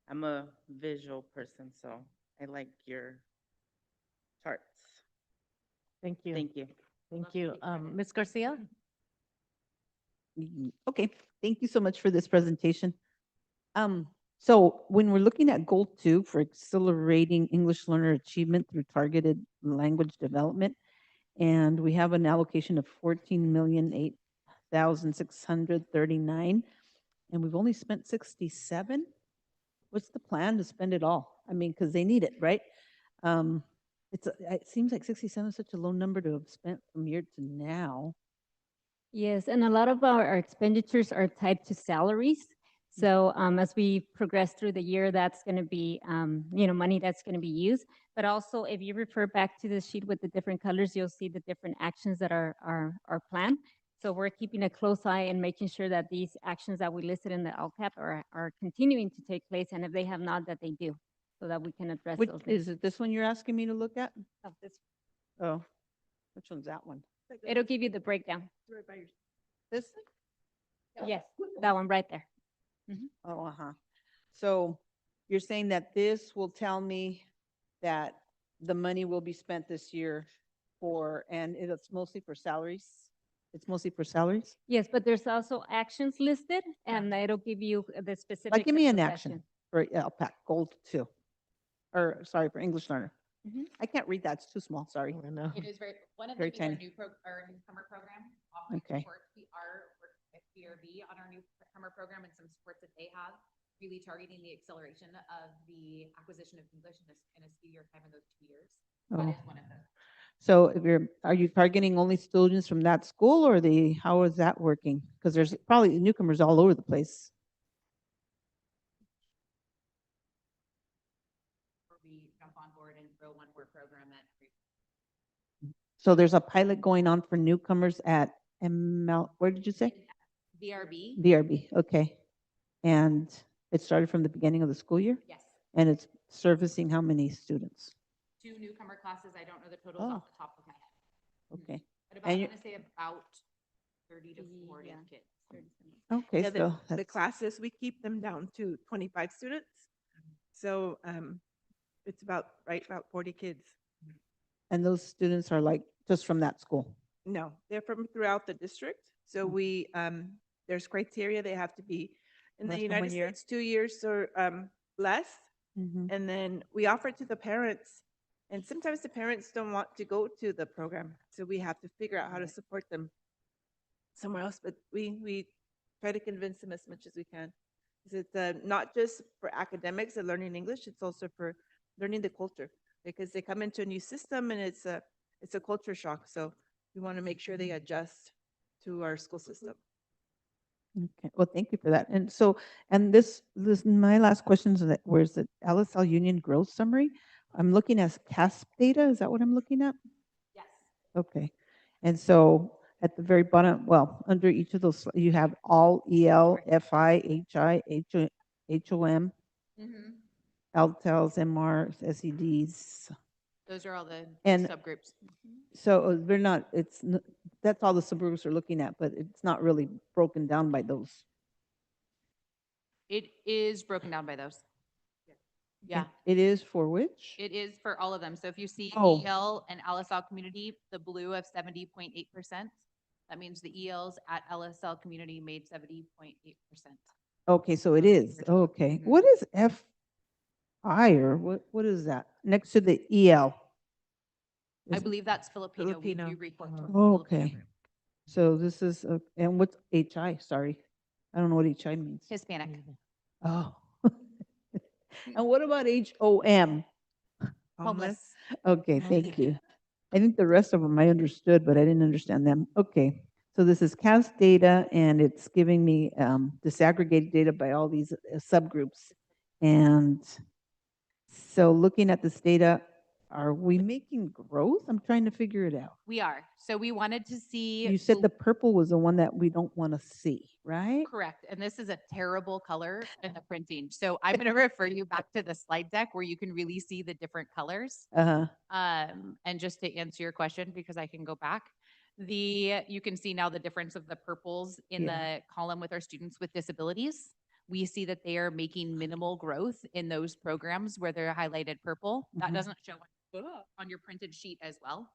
Speaker 16: I'm a visual person, so I like your charts.
Speaker 3: Thank you.
Speaker 16: Thank you.
Speaker 3: Thank you. Ms. Garcia?
Speaker 15: Okay, thank you so much for this presentation. So when we're looking at goal 2 for accelerating English learner achievement through targeted language development, and we have an allocation of 14,008,639, and we've only spent 67. What's the plan to spend it all? I mean, because they need it, right? It seems like 67 is such a low number to have spent from year to now.
Speaker 8: Yes, and a lot of our expenditures are tied to salaries. So as we progress through the year, that's going to be, money that's going to be used. But also, if you refer back to the sheet with the different colors, you'll see the different actions that are planned. So we're keeping a close eye and making sure that these actions that we listed in the LCAP are continuing to take place, and if they have not, that they do, so that we can address
Speaker 15: Which,
Speaker 8: those.
Speaker 15: is it this one you're asking me to look at?
Speaker 8: Oh, this-
Speaker 15: Oh, which one's that one?
Speaker 8: It'll give you the breakdown.
Speaker 15: This?
Speaker 8: Yes, that one right there.
Speaker 15: Oh, So you're saying that this will tell me that the money will be spent this year and it's mostly for salaries? It's mostly for salaries?
Speaker 8: Yes, but there's also actions listed, and it'll give you the specifics.
Speaker 15: Like, give me
Speaker 8: of
Speaker 15: an
Speaker 8: the
Speaker 15: action
Speaker 8: session.
Speaker 15: for LPAC, goal 2. Or, sorry, for English learner.
Speaker 8: Mhm.
Speaker 15: I can't read that, it's too small, sorry.
Speaker 17: It is one of
Speaker 15: Very
Speaker 17: them is our
Speaker 15: tiny.
Speaker 17: our newcomer program. Offering
Speaker 15: Okay.
Speaker 17: supports. We are working with BRB on our newcomer program and some supports that they have, really targeting the acceleration of the acquisition of English in a speedier time in those 2 years. That
Speaker 15: Oh.
Speaker 17: is one of them.
Speaker 15: So are you targeting only students from that school or how is that working? Because there's probably newcomers all over the place.
Speaker 17: Where we jump on board and throw one more program at.
Speaker 15: So there's a pilot going on for newcomers at where did you say?
Speaker 17: BRB.
Speaker 15: BRB, okay. And it started from the beginning of the school year?
Speaker 17: Yes.
Speaker 15: And it's servicing how many students?
Speaker 17: 2 newcomer classes. I don't know the totals off the top of my head.
Speaker 15: Okay.
Speaker 17: But about,
Speaker 15: And
Speaker 17: I
Speaker 15: you-
Speaker 17: want to say about 30 to 40 kids.
Speaker 15: Okay,
Speaker 1: Yeah,
Speaker 15: so
Speaker 1: the
Speaker 15: that's,
Speaker 1: classes, we keep them down to 25 students. So it's about 40 kids.
Speaker 15: and those students are like just from that school?
Speaker 1: No, they're from throughout the district. So we, there's criteria. They have to be in the
Speaker 15: Less than
Speaker 1: United
Speaker 15: 1 year?
Speaker 1: States 2 years or less.
Speaker 15: Mhm.
Speaker 1: And then we offer it to the parents. And sometimes the parents don't want to go to the program. So we have to figure out how to support them somewhere else. But we try to convince them as much as we can. 'Cause it's not just for academics and learning English, it's also for learning the culture. Because they come into a new system and it's a culture shock. So we want to make sure they adjust to our school system.
Speaker 15: Okay, well, thank you for that. And so, and this, my last question is that, where's the LSL Union Growth Summary? I'm looking at CASP data, is that what I'm looking at?
Speaker 17: Yes.
Speaker 15: Okay, and so at the very bottom, well, under each of those, you have all EL, FI, HI, HOM,
Speaker 17: Mm-hmm.
Speaker 15: LTELs, MRs, SEDs.
Speaker 17: Those are all the
Speaker 15: And-
Speaker 17: subgroups.
Speaker 15: So they're not, that's all the subgroups are looking at, but it's not really broken down by those.
Speaker 17: It is broken down by those. Yeah.
Speaker 15: It is for which?
Speaker 17: It is for all of them. So if you see
Speaker 15: Oh.
Speaker 17: EL and LSL community, the blue of 70.8%, that means the ELs at LSL community made 70.8%.
Speaker 15: Okay, so it is, okay.
Speaker 17: Mhm.
Speaker 15: What is FI or what is that? Next to the EL?
Speaker 17: I
Speaker 15: Is-
Speaker 17: believe that's Filipino.
Speaker 1: Filipino.
Speaker 17: We report to a
Speaker 15: Oh,
Speaker 17: Filipino
Speaker 15: okay.
Speaker 17: group.
Speaker 15: So this is, and what's HI, sorry? I don't know what HI means.
Speaker 17: Hispanic.
Speaker 15: Oh. And what about HOM?
Speaker 17: Homeless.
Speaker 15: Okay, thank you. I think the rest of them I understood, but I didn't understand them. Okay, so this is CAS data, and it's giving me disaggregated data by all these subgroups. And so looking at this data, are we making growth? I'm trying to figure it out.
Speaker 17: We are. So we wanted to see.
Speaker 15: You said the purple was the one that we don't want to see, right?
Speaker 17: Correct. And this is a terrible color in the printing. So I'm going to refer you back to the slide deck where you can really see the different colors.
Speaker 15: Uh-huh.
Speaker 17: And just to answer your question, because I can go back, you can see now the difference of the purples in
Speaker 15: Yeah.
Speaker 17: the column with our students with disabilities. We see that they are making minimal growth in those programs where they're highlighted purple. That
Speaker 15: Mhm.
Speaker 17: doesn't show on your printed sheet as well.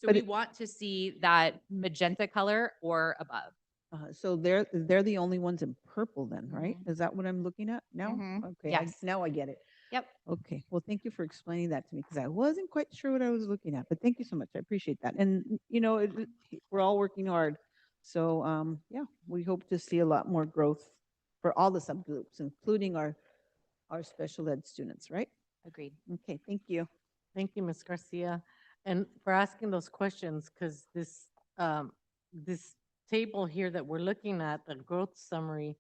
Speaker 17: So
Speaker 15: But
Speaker 17: we
Speaker 15: it-
Speaker 17: want to see that magenta color or above.
Speaker 15: So they're the only ones in purple then, right? Is that what I'm looking at now?
Speaker 17: Mhm.
Speaker 15: Okay,
Speaker 17: Yes.
Speaker 15: now I get it.
Speaker 17: Yep.
Speaker 15: Okay, well, thank you for explaining that to me because I wasn't quite sure what I was looking at, but thank you so much. I appreciate that. And, we're all working hard. So, yeah, we hope to see a lot more growth for all the subgroups, including our special ed students, right?
Speaker 17: Agreed.
Speaker 15: Okay, thank you.
Speaker 3: Thank you, Ms. Garcia, and for asking those questions, because this table here that we're looking at, the growth summary,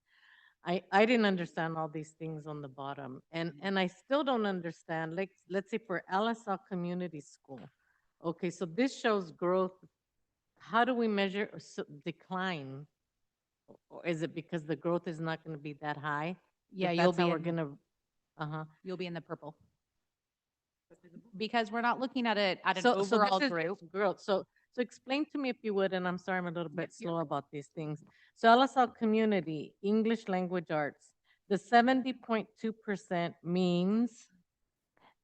Speaker 3: I didn't understand all these things on the bottom, and I still don't understand, like, let's say for LSL Community School. Okay, so this shows growth. How do we measure decline? Or is it because the growth is not going to be that high?
Speaker 17: Yeah,
Speaker 3: That
Speaker 17: you'll
Speaker 3: that's how
Speaker 17: be
Speaker 3: we're
Speaker 17: in-
Speaker 3: gonna, uh-huh.
Speaker 17: You'll be in the purple. Because we're not looking at it at an
Speaker 3: So
Speaker 17: overall
Speaker 3: this is
Speaker 17: group.
Speaker 3: growth. So explain to me if you would, and I'm sorry I'm a little bit
Speaker 17: you're
Speaker 3: slow about these things. So LSL Community, English Language Arts, the 70.2% means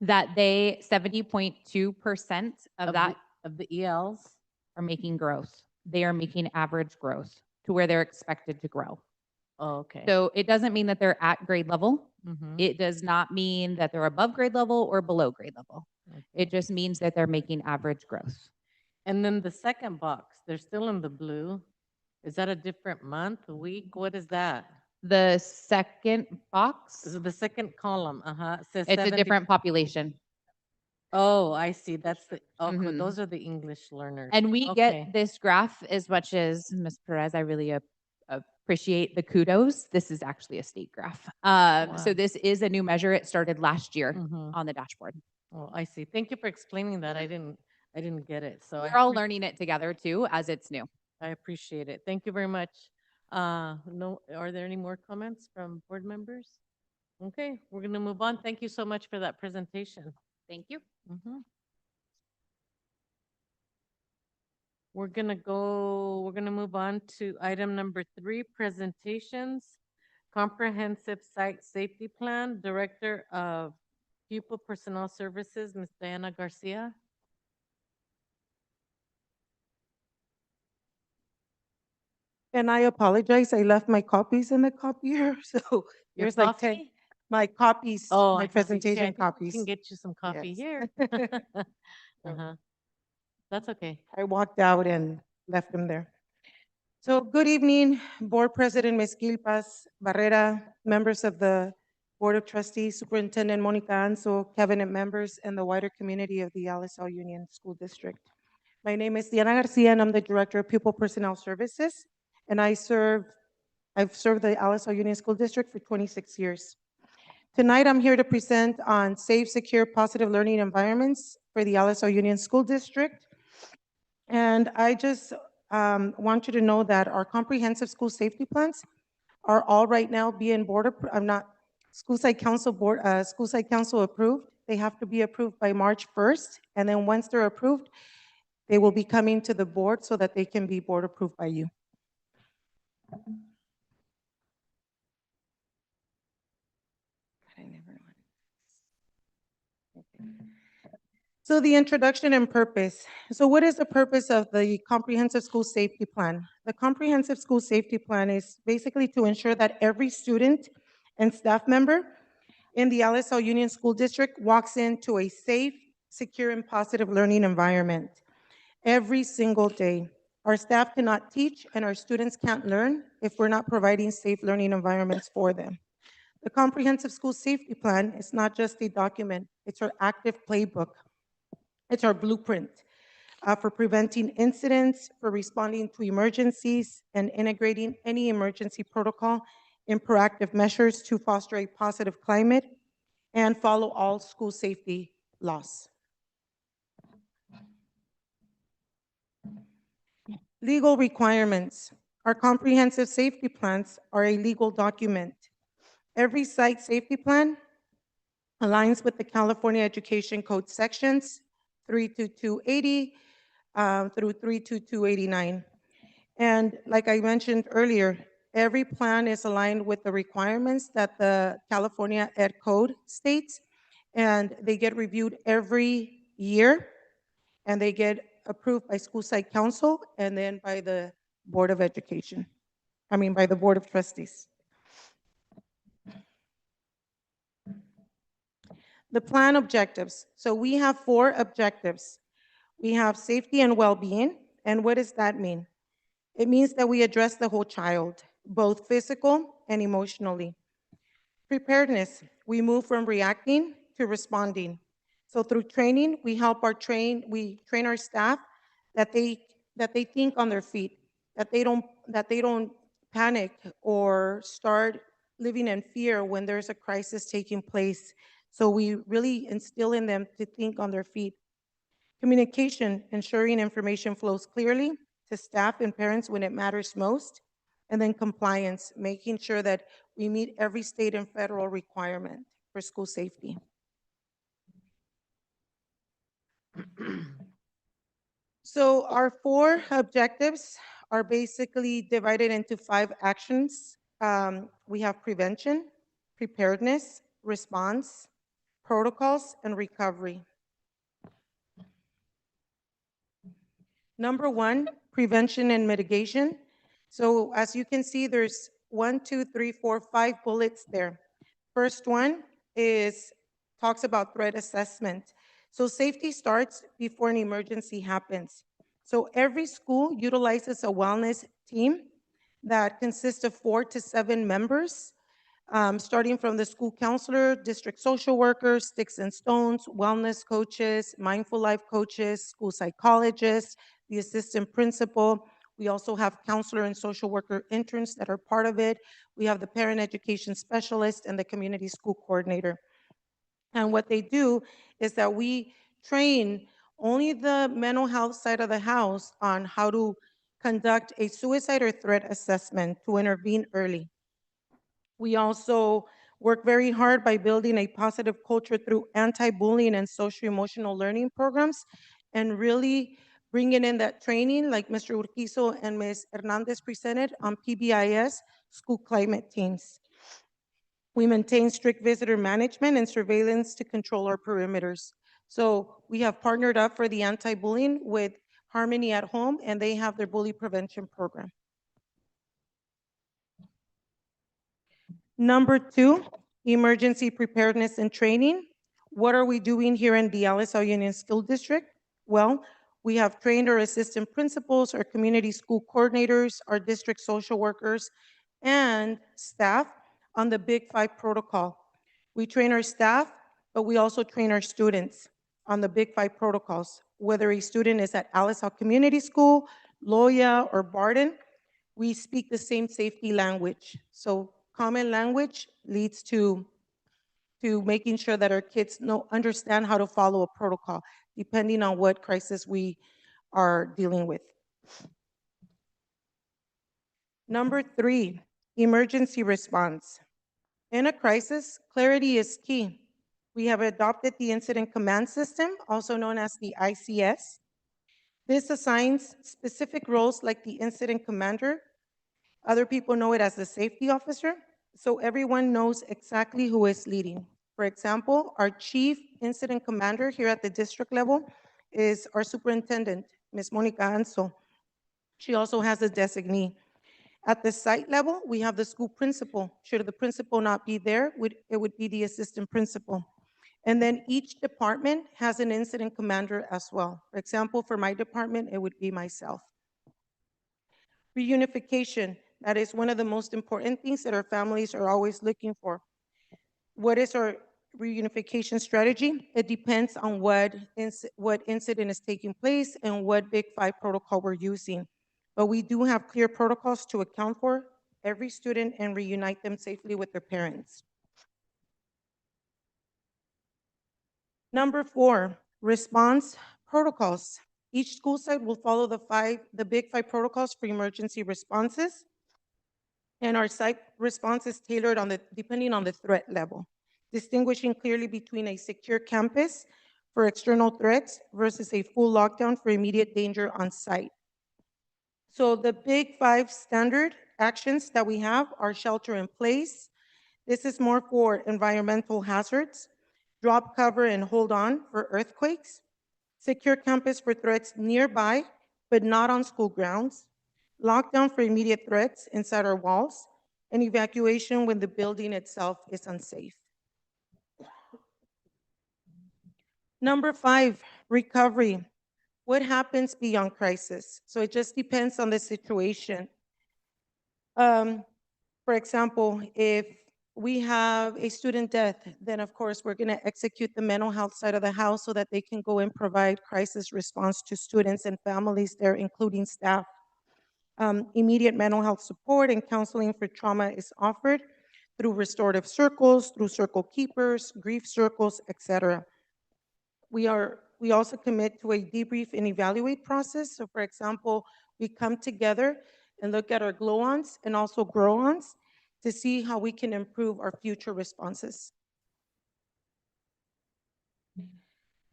Speaker 17: That they 70.2% of that
Speaker 3: of the ELs.
Speaker 17: are making growth. They are making average growth to where they're expected to grow.
Speaker 3: Oh, okay.
Speaker 17: So it doesn't mean that they're at grade level.
Speaker 3: Mhm.
Speaker 17: It does not mean that they're above grade level or below grade level. It just means that they're making average growth.
Speaker 3: And then the second box, they're still in the blue. Is that a different month, week? What is that?
Speaker 17: The second box,
Speaker 3: This is the second column, says
Speaker 17: it's a
Speaker 3: 70
Speaker 17: different population.
Speaker 3: Oh, I see. That's the, okay,
Speaker 17: Mhm.
Speaker 3: those are the English learners.
Speaker 17: And we
Speaker 3: Okay.
Speaker 17: get this graph as much as Ms. Perez, I really appreciate the kudos. This is actually a state graph. So
Speaker 3: Wow.
Speaker 17: this is a new measure. It started last year
Speaker 3: Mhm.
Speaker 17: on the dashboard.
Speaker 3: Oh, I see. Thank you for explaining that. I didn't get it. So
Speaker 17: We're all learning it together too, as it's new.
Speaker 3: I appreciate it. Thank you very much. No, are there any more comments from board members? Okay, we're gonna move on. Thank you so much for that presentation.
Speaker 17: Thank you.
Speaker 3: Mhm. We're gonna move on to item number 3, presentations. Comprehensive Site Safety Plan, Director of Pupil Personnel Services, Ms. Diana Garcia.
Speaker 18: And I apologize, I left my copies in the copier, so
Speaker 3: Your
Speaker 18: there's like 10,
Speaker 3: coffee?
Speaker 18: my copies,
Speaker 3: Oh,
Speaker 18: my
Speaker 3: I see. Okay, I
Speaker 18: presentation
Speaker 3: think we
Speaker 18: copies.
Speaker 3: can get you some coffee
Speaker 18: Yes.
Speaker 3: here. Uh-huh. That's okay.
Speaker 18: I walked out and left them there. So good evening, Board President Ms. Gilpas Barrera, members of the Board of Trustees, Superintendent Monica Anso, cabinet members, and the wider community of the LSL Union School District. My name is Diana Garcia, and I'm the Director of Pupil Personnel Services, and I've served the LSL Union School District for 26 years. Tonight, I'm here to present on safe, secure, positive learning environments for the LSL Union School District. And I just want you to know that our comprehensive school safety plans are all right now being school site council approved. They have to be approved by March 1st. And then once they're approved, they will be coming to the board so that they can be board approved by you. So the introduction and purpose. So what is the purpose of the Comprehensive School Safety Plan? The Comprehensive School Safety Plan is basically to ensure that every student and staff member in the LSL Union School District walks into a safe, secure, and positive learning environment every single day. Our staff cannot teach and our students can't learn if we're not providing safe learning environments for them. The Comprehensive School Safety Plan is not just a document, it's our active playbook. It's our blueprint for preventing incidents, for responding to emergencies, and integrating any emergency protocol in proactive measures to foster a positive climate and follow all school safety laws. Legal requirements. Our comprehensive safety plans are a legal document. Every site safety plan aligns with the California Education Code sections 32280 through 32289. And like I mentioned earlier, every plan is aligned with the requirements that the California Ed Code states, and they get reviewed every year, and they get approved by school site council and then by the Board of Education. By the Board of Trustees. The plan objectives. So we have 4 objectives. We have safety and well-being. And what does that mean? It means that we address the whole child, both physical and emotionally. Preparedness. We move from reacting to responding. So through training, we train our staff that they think on their feet, that they don't panic or start living in fear when there's a crisis taking place. So we really instill in them to think on their feet. Communication, ensuring information flows clearly to staff and parents when it matters most. And then compliance, making sure that we meet every state and federal requirement for school safety. So our 4 objectives are basically divided into 5 actions. We have prevention, preparedness, response, protocols, and recovery. Number 1, prevention and mitigation. So as you can see, there's 1, 2, 3, 4, 5 bullets there. First one talks about threat assessment. So safety starts before an emergency happens. So every school utilizes a wellness team that consists of 4 to 7 members, starting from the school counselor, district social workers, Sticks and Stones, wellness coaches, Mindful Life coaches, school psychologists, the assistant principal. We also have counselor and social worker interns that are part of it. We have the parent education specialist and the community school coordinator. And what they do is that we train only the mental health side of the house on how to conduct a suicide or threat assessment to intervene early. We also work very hard by building a positive culture through anti-bullying and social-emotional learning programs, and really bringing in that training like Mr. Urquizo and Ms. Hernandez presented on PBIS school climate teams. We maintain strict visitor management and surveillance to control our perimeters. So we have partnered up for the anti-bullying with Harmony at Home, and they have their bully prevention program. Number 2, emergency preparedness and training. What are we doing here in the LSL Union School District? Well, we have trained our assistant principals, our community school coordinators, our district social workers, and staff on the Big 5 protocol. We train our staff, but we also train our students on the Big 5 protocols. Whether a student is at LSL Community School, Loya, or Barden, we speak the same safety language. So common language leads to making sure that our kids understand how to follow a protocol, depending on what crisis we are dealing with. Number 3, emergency response. In a crisis, clarity is key. We have adopted the Incident Command System, also known as the ICS. This assigns specific roles like the incident commander. Other people know it as the safety officer, so everyone knows exactly who is leading. For example, our chief incident commander here at the district level is our superintendent, Ms. Monica Anso. She also has a designee. At the site level, we have the school principal. Should the principal not be there, it would be the assistant principal. And then each department has an incident commander as well. For example, for my department, it would be myself. Reunification, that is one of the most important things that our families are always looking for. What is our reunification strategy? It depends on what incident is taking place and what Big 5 protocol we're using. But we do have clear protocols to account for every student and reunite them safely with their parents. Number 4, response protocols. Each school site will follow the Big 5 protocols for emergency responses. And our site response is tailored depending on the threat level, distinguishing clearly between a secure campus for external threats versus a full lockdown for immediate danger on site. So the Big 5 standard actions that we have are shelter in place. This is more for environmental hazards, drop cover and hold on for earthquakes, secure campus for threats nearby, but not on school grounds, lockdown for immediate threats inside our walls, and evacuation when the building itself is unsafe. Number 5, recovery. What happens beyond crisis? So it just depends on the situation. For example, if we have a student death, then of course we're going to execute the mental health side of the house so that they can go and provide crisis response to students and families there, including staff. Immediate mental health support and counseling for trauma is offered through restorative circles, through circle keepers, grief circles, etc. We also commit to a debrief and evaluate process. So for example, we come together and look at our glow-ons and also grow-ons to see how we can improve our future responses.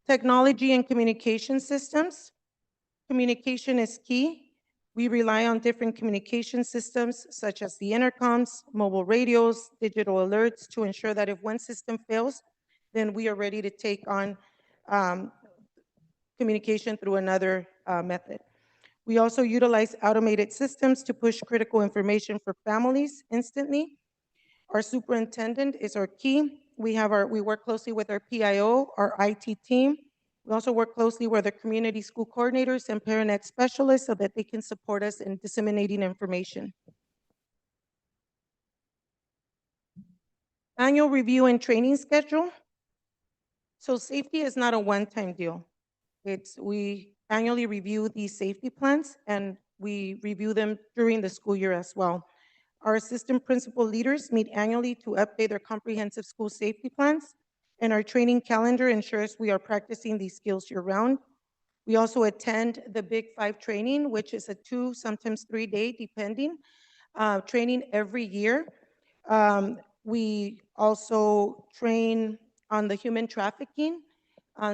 Speaker 18: Technology and communication systems. Communication is key. We rely on different communication systems such as the intercoms, mobile radios, digital alerts to ensure that if one system fails, then we are ready to take on communication through another method. We also utilize automated systems to push critical information for families instantly. Our superintendent is our key. We work closely with our PIO, our IT team. We also work closely with our community school coordinators and parent ed specialists so that they can support us in disseminating information. Annual review and training schedule. So safety is not a one-time deal. We annually review these safety plans and we review them during the school year as well. Our assistant principal leaders meet annually to update their comprehensive school safety plans, and our training calendar ensures we are practicing these skills year-round. We also attend the Big 5 training, which is a 2, sometimes 3-day, depending, training every year. We also train on the human trafficking.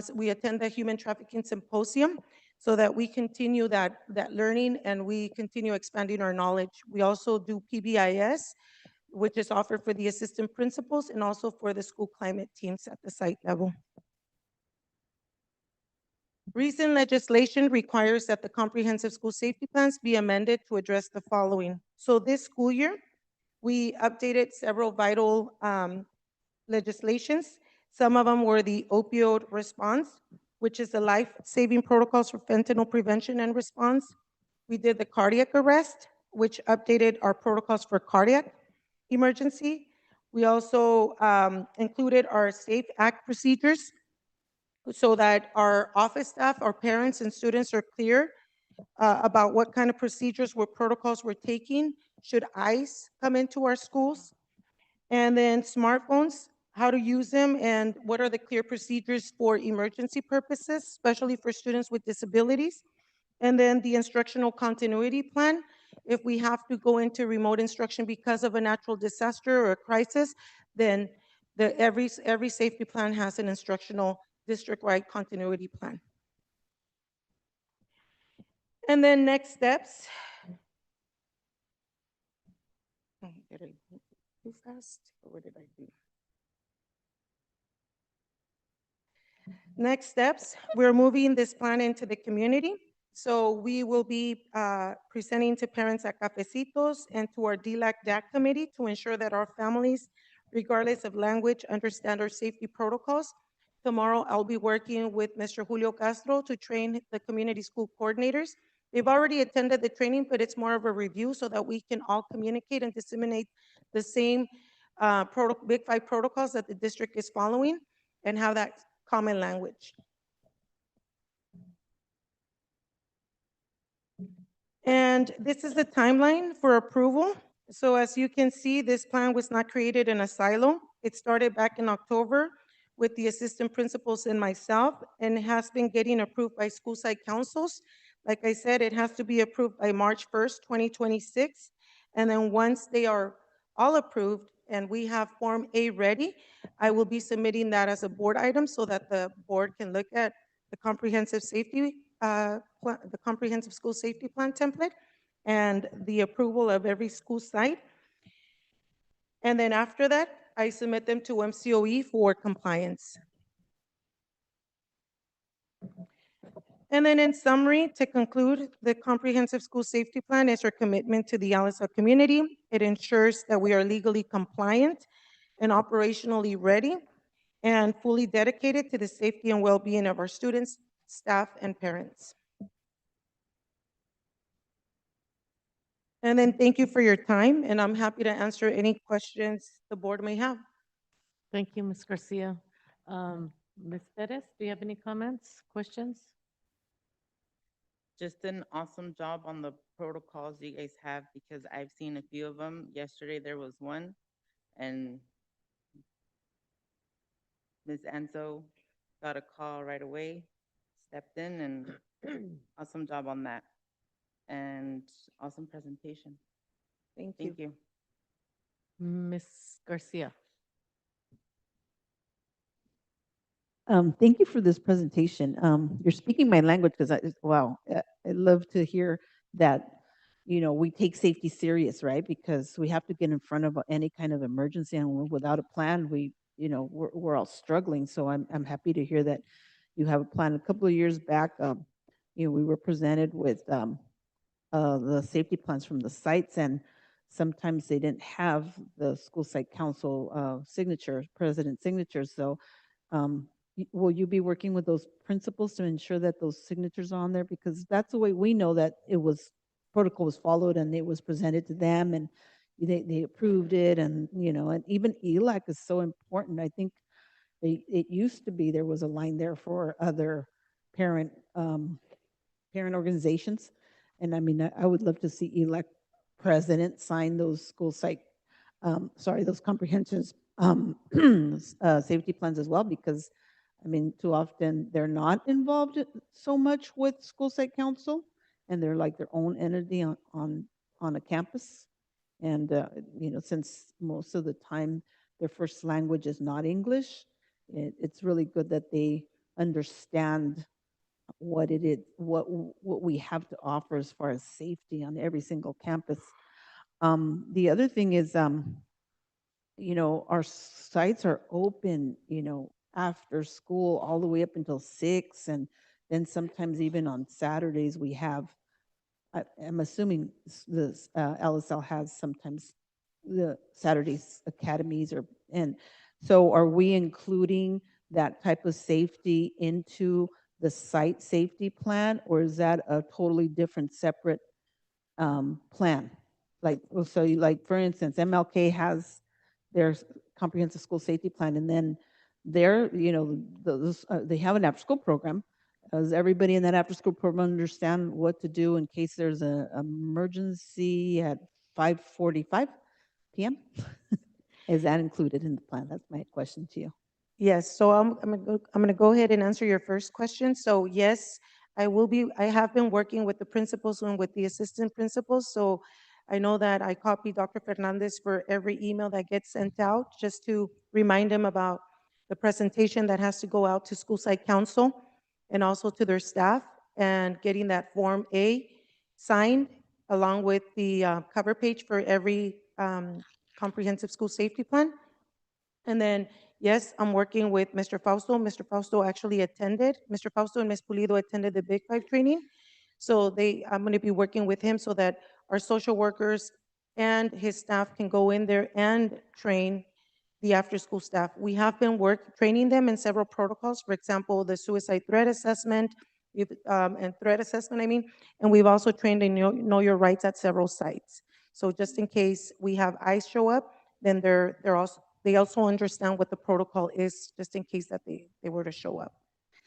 Speaker 18: So we attend the human trafficking symposium so that we continue that learning and we continue expanding our knowledge. We also do PBIS, which is offered for the assistant principals and also for the school climate teams at the site level. Recent legislation requires that the comprehensive school safety plans be amended to address the following. So this school year, we updated several vital legislations. Some of them were the opioid response, which is the life-saving protocols for fentanyl prevention and response. We did the cardiac arrest, which updated our protocols for cardiac emergency. We also included our SAFE Act procedures so that our office staff, our parents and students are clear about what kind of procedures, what protocols we're taking should ICE come into our schools. And then smartphones, how to use them and what are the clear procedures for emergency purposes, especially for students with disabilities. And then the instructional continuity plan. If we have to go into remote instruction because of a natural disaster or a crisis, then every safety plan has an instructional district-wide continuity plan. And then next steps. Did I go too fast? Or what did I do? Next steps, we're moving this plan into the community. So we will be presenting to parents at Cafecitos and to our DLAC-DAC committee to ensure that our families, regardless of language, understand our safety protocols. Tomorrow, I'll be working with Mr. Julio Castro to train the community school coordinators. They've already attended the training, but it's more of a review so that we can all communicate and disseminate the same Big 5 protocols that the district is following and have that common language. And this is the timeline for approval. So as you can see, this plan was not created in a silo. It started back in October with the assistant principals and myself, and it has been getting approved by school site councils. Like I said, it has to be approved by March 1st, 2026. And then once they are all approved and we have Form A ready, I will be submitting that as a board item so that the board can look at the comprehensive safety, the comprehensive school safety plan template and the approval of every school site. And then after that, I submit them to MCOE for compliance. And then in summary, to conclude, the Comprehensive School Safety Plan is our commitment to the LSL community. It ensures that we are legally compliant and operationally ready and fully dedicated to the safety and well-being of our students, staff, and parents. And then thank you for your time, and I'm happy to answer any questions the board may have.
Speaker 3: Thank you, Ms. Garcia. Ms. Perez, do you have any comments, questions?
Speaker 16: Just an awesome job on the protocols you guys have, because I've seen a few of them. Yesterday, there was one, and Ms. Enzo got a call right away, stepped in, and awesome job on that. And awesome presentation.
Speaker 18: Thank you.
Speaker 16: Thank you.
Speaker 3: Ms. Garcia.
Speaker 15: Thank you for this presentation. You're speaking my language because I love to hear that, we take safety serious, right? Because we have to get in front of any kind of emergency, and without a plan, we're all struggling. So I'm happy to hear that you have a plan. A couple of years back, we were presented with the safety plans from the sites, and sometimes they didn't have the school site council president signatures. So will you be working with those principals to ensure that those signatures are on there? Because that's the way we know that protocol was followed and it was presented to them and they approved it. And, and even ELAC is so important. I think it used to be there was a line there for other parent organizations. And I mean, I would love to see ELAC president sign those school site, those comprehensive safety plans as well, because I mean, too often they're not involved so much with school site council, and they're like their own entity on a campus. And since most of the time their first language is not English, it's really good that they understand what it is, what we have to offer as far as safety on every single campus. The other thing is, our sites are open, after school all the way up until 6, and then sometimes even on Saturdays we have, I'm assuming the LSL has sometimes the Saturdays academies, and so are we including that type of safety into the site safety plan, or is that a totally different separate plan? Like, so for instance, MLK has their comprehensive school safety plan, and then they have an after-school program. Does everybody in that after-school program understand what to do in case there's an emergency at 5:45 p.m.? Is that included in the plan? That's my question to you.
Speaker 18: Yes, so I'm going to go ahead and answer your first question. So yes, I have been working with the principals and with the assistant principals. So I know that I copy Dr. Fernandez for every email that gets sent out, just to remind them about the presentation that has to go out to school site council and also to their staff, and getting that Form A signed along with the cover page for every comprehensive school safety plan. And then, yes, I'm working with Mr. Fausto. Mr. Fausto actually attended, Mr. Fausto and Ms. Pulido attended the Big Five training. So I'm going to be working with him so that our social workers and his staff can go in there and train the after-school staff. We have been training them in several protocols, for example, the suicide threat assessment, and threat assessment, and we've also trained in Know Your Rights at several sites. So just in case we have ICE show up, then they also understand what the protocol is, just in case that they were to show up,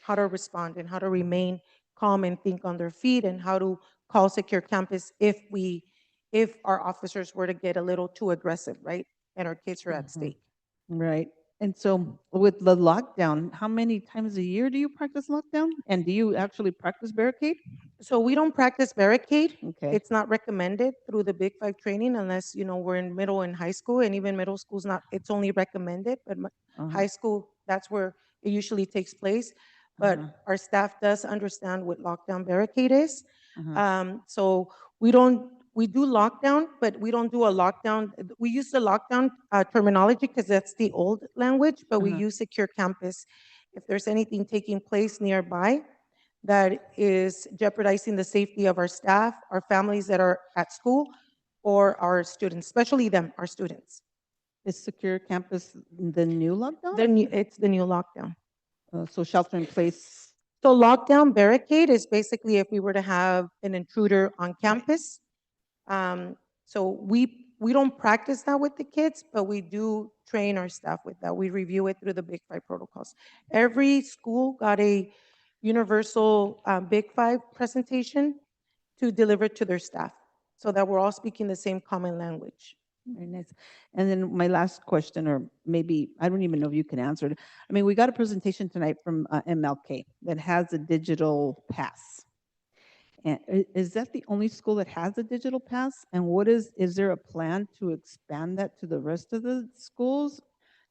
Speaker 18: how to respond and how to remain calm and think on their feet, and how to call secure campus if our officers were to get a little too aggressive, right? And our kids are at stake.
Speaker 15: Right. And so with the lockdown, how many times a year do you practice lockdown? And do you actually practice barricade?
Speaker 18: So we don't practice barricade.
Speaker 15: Okay.
Speaker 18: It's not recommended through the Big Five training unless, we're in middle and high school, and even middle school's it's only recommended, but high school, that's where it usually takes place. But our staff does understand what lockdown barricade is. So we do lockdown, but we don't do a lockdown. We use the lockdown terminology because that's the old language, but we use secure campus. If there's anything taking place nearby, that is jeopardizing the safety of our staff, our families that are at school, or our students, especially them, our students.
Speaker 15: Is secure campus the new lockdown?
Speaker 18: It's the new lockdown.
Speaker 15: So shelter in place.
Speaker 18: So lockdown barricade is basically if we were to have an intruder on campus. So we don't practice that with the kids, but we do train our staff with that. We review it through the Big Five protocols. Every school got a universal Big Five presentation to deliver to their staff so that we're all speaking the same common language.
Speaker 15: Very nice. And then my last question, or maybe, I don't even know if you can answer it. I mean, we got a presentation tonight from MLK that has a digital pass. And is that the only school that has a digital pass? And is there a plan to expand that to the rest of the schools?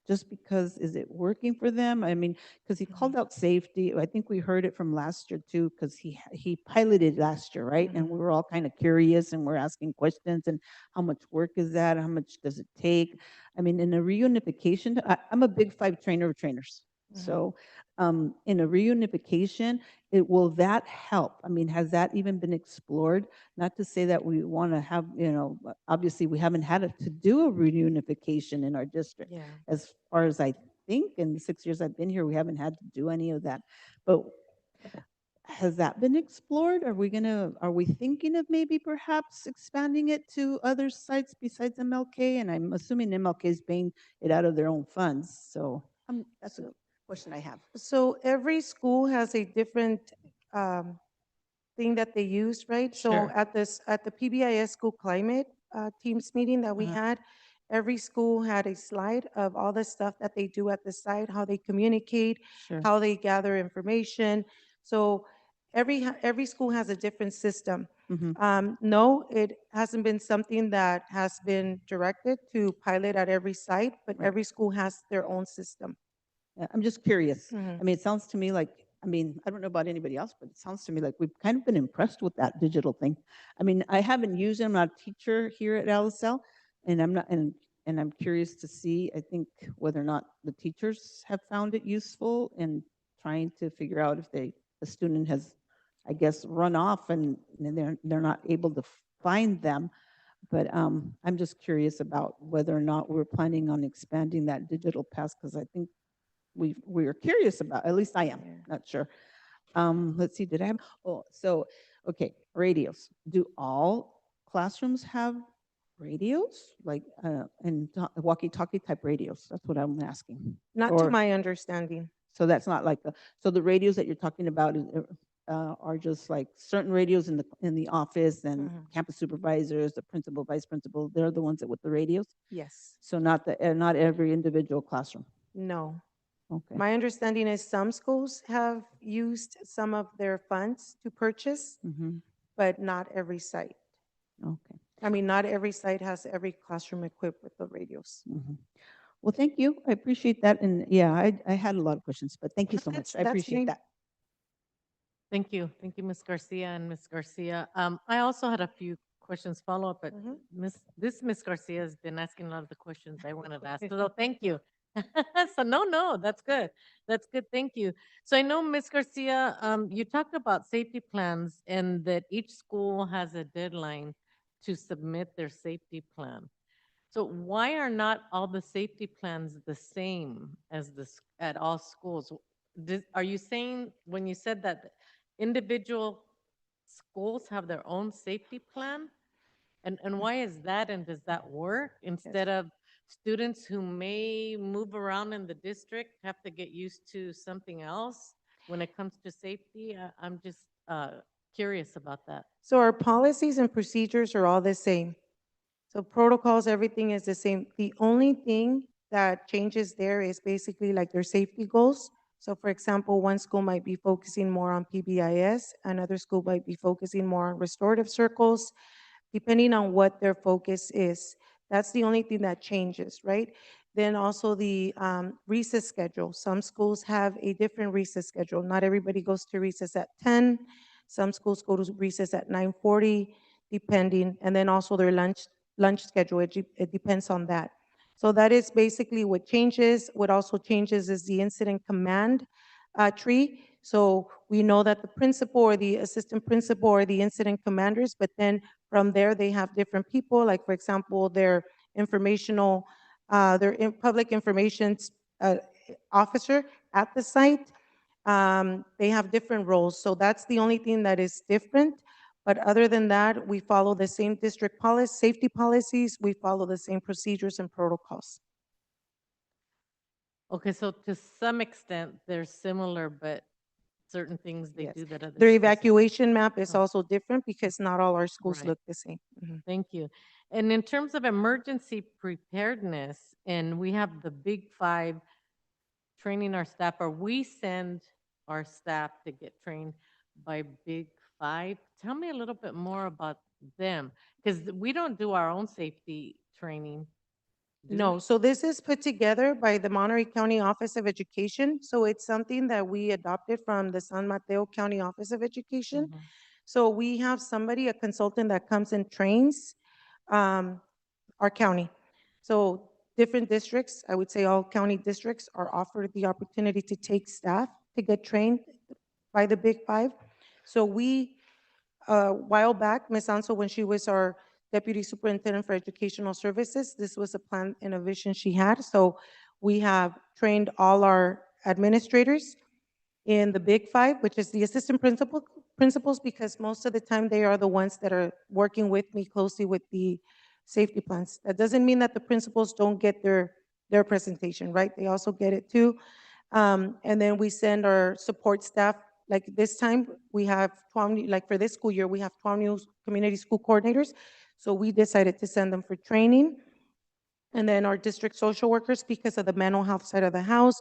Speaker 15: Just because, is it working for them? I mean, because he called out safety. I think we heard it from last year too, because he piloted last year, right? And we were all kind of curious and we're asking questions and how much work is that? How much does it take? I mean, in a reunification, I'm a Big Five trainer of trainers. So in a reunification, will that help? I mean, has that even been explored? Not to say that we want to have, obviously we haven't had to do a reunification in our district.
Speaker 18: Yeah.
Speaker 15: As far as I think, in the 6 years I've been here, we haven't had to do any of that. But has that been explored? Are we thinking of maybe perhaps expanding it to other sites besides MLK? And I'm assuming MLK is paying it out of their own funds. So that's a question I have.
Speaker 18: So every school has a different thing that they use, right? So
Speaker 15: Sure.
Speaker 18: at the PBIS school climate teams meeting that we had, every school had a slide of all the stuff that they do at the site, how they communicate,
Speaker 15: Sure.
Speaker 18: how they gather information. So every school has a different system. No, it hasn't been something that has been directed to pilot at every site, but
Speaker 15: Right.
Speaker 18: every school has their own system.
Speaker 15: Yeah, I'm just curious.
Speaker 18: Mhm.
Speaker 15: I mean, it sounds to me like, I mean, I don't know about anybody else, but it sounds to me like we've kind of been impressed with that digital thing. I mean, I haven't used it. I'm not a teacher here at LSL, and I'm not, and I'm curious to see, I think, whether or not the teachers have found it useful in trying to figure out if the student has, I guess, run off and they're not able to find them. But I'm just curious about whether or not we're planning on expanding that digital pass, because I think we are curious about, at least I am, not sure. Let's see, did I have, okay, radios. Do all classrooms have radios? Like, and walkie-talkie type radios? That's what I'm asking.
Speaker 18: Not to
Speaker 15: Or-
Speaker 18: my understanding.
Speaker 15: So that's not like, so the radios that you're talking about are just like certain radios in the office and campus supervisors, the principal, vice principal, they're the ones that with the radios?
Speaker 18: Yes.
Speaker 15: So not every individual classroom?
Speaker 18: No.
Speaker 15: Okay.
Speaker 18: My understanding is some schools have used some of their funds to purchase, but not every site.
Speaker 15: Okay.
Speaker 18: I mean, not every site has every classroom equipped with the radios.
Speaker 15: Well, thank you. I appreciate that. And yeah, I had a lot of questions, but thank you so much. I
Speaker 18: That's
Speaker 15: appreciate
Speaker 18: fine.
Speaker 15: that.
Speaker 3: Thank you. Thank you, Ms. Garcia and Ms. Garcia. I also had a few questions follow up, but Ms. Garcia has been asking a lot of the questions I wanted to ask. So thank you. So no, that's good. That's good. Thank you. So I know, Ms. Garcia, you talked about safety plans and that each school has a deadline to submit their safety plan. So why are not all the safety plans the same as at all schools? Are you saying, when you said that individual schools have their own safety plan? And why is that, and does that work? Instead of students who may move around in the district have to get used to something else when it comes to safety? I'm just curious about that.
Speaker 18: So our policies and procedures are all the same. So protocols, everything is the same. The only thing that changes there is basically like their safety goals. So for example, one school might be focusing more on PBIS, another school might be focusing more on restorative circles, depending on what their focus is. That's the only thing that changes, right? Then also the recess schedule. Some schools have a different recess schedule. Not everybody goes to recess at 10. Some schools go to recess at 9:40, depending. And then also their lunch schedule, it depends on that. So that is basically what changes. What also changes is the incident command tree. So we know that the principal or the assistant principal or the incident commanders, but then from there, they have different people, like for example, their informational, public information uh, officer at the site. They have different roles. So that's the only thing that is different. But other than that, we follow the same district policy, safety policies. We follow the same procedures and protocols.
Speaker 3: Okay, so to some extent, they're similar, but certain things they
Speaker 18: Yes.
Speaker 3: do that other
Speaker 18: Their
Speaker 3: schools don't.
Speaker 18: evacuation map is
Speaker 3: Oh.
Speaker 18: also different because not all our schools
Speaker 3: Right.
Speaker 18: look the same. Mhm.
Speaker 3: Thank you. And in terms of emergency preparedness, and we have the big five training our staff, or we send our staff to get trained by Big Five. Tell me a little bit more about them, because we don't do our own safety training. do
Speaker 18: No,
Speaker 3: we?
Speaker 18: so this is put together by the Monterey County Office of Education. So it's something that we adopted from the San Mateo County Office of Education.
Speaker 3: Mhm.
Speaker 18: So we have somebody, a consultant that comes and trains our county. So different districts, I would say all county districts are offered the opportunity to take staff to get trained by the Big Five. So we, a while back, Ms. Ansel, when she was our Deputy Superintendent for Educational Services, this was a plan and a vision she had. So we have trained all our administrators in the Big Five, which is the assistant principals, because most of the time they are the ones that are working with me closely with the safety plans. That doesn't mean that the principals don't get their presentation, right? They also get it too. And then we send our support staff, like this time, we have 12, like for this school year, we have 12 new community school coordinators. So we decided to send them for training. And then our district social workers, because of the mental health side of the house,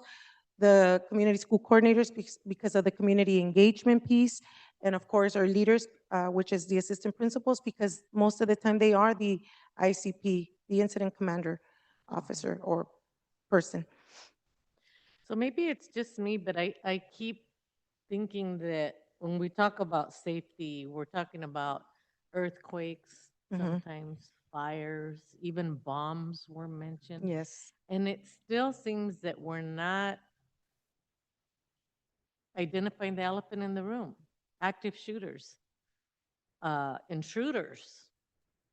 Speaker 18: the community school coordinators because of the community engagement piece, and of course our leaders, which is the assistant principals, because most of the time they are the ICP, the incident commander officer or person.
Speaker 3: So maybe it's just me, but I keep thinking that when we talk about safety, we're talking about earthquakes,
Speaker 18: Mhm.
Speaker 3: sometimes fires, even bombs were mentioned.
Speaker 18: Yes.
Speaker 3: And it still seems that we're not identifying the elephant in the room, active shooters, intruders.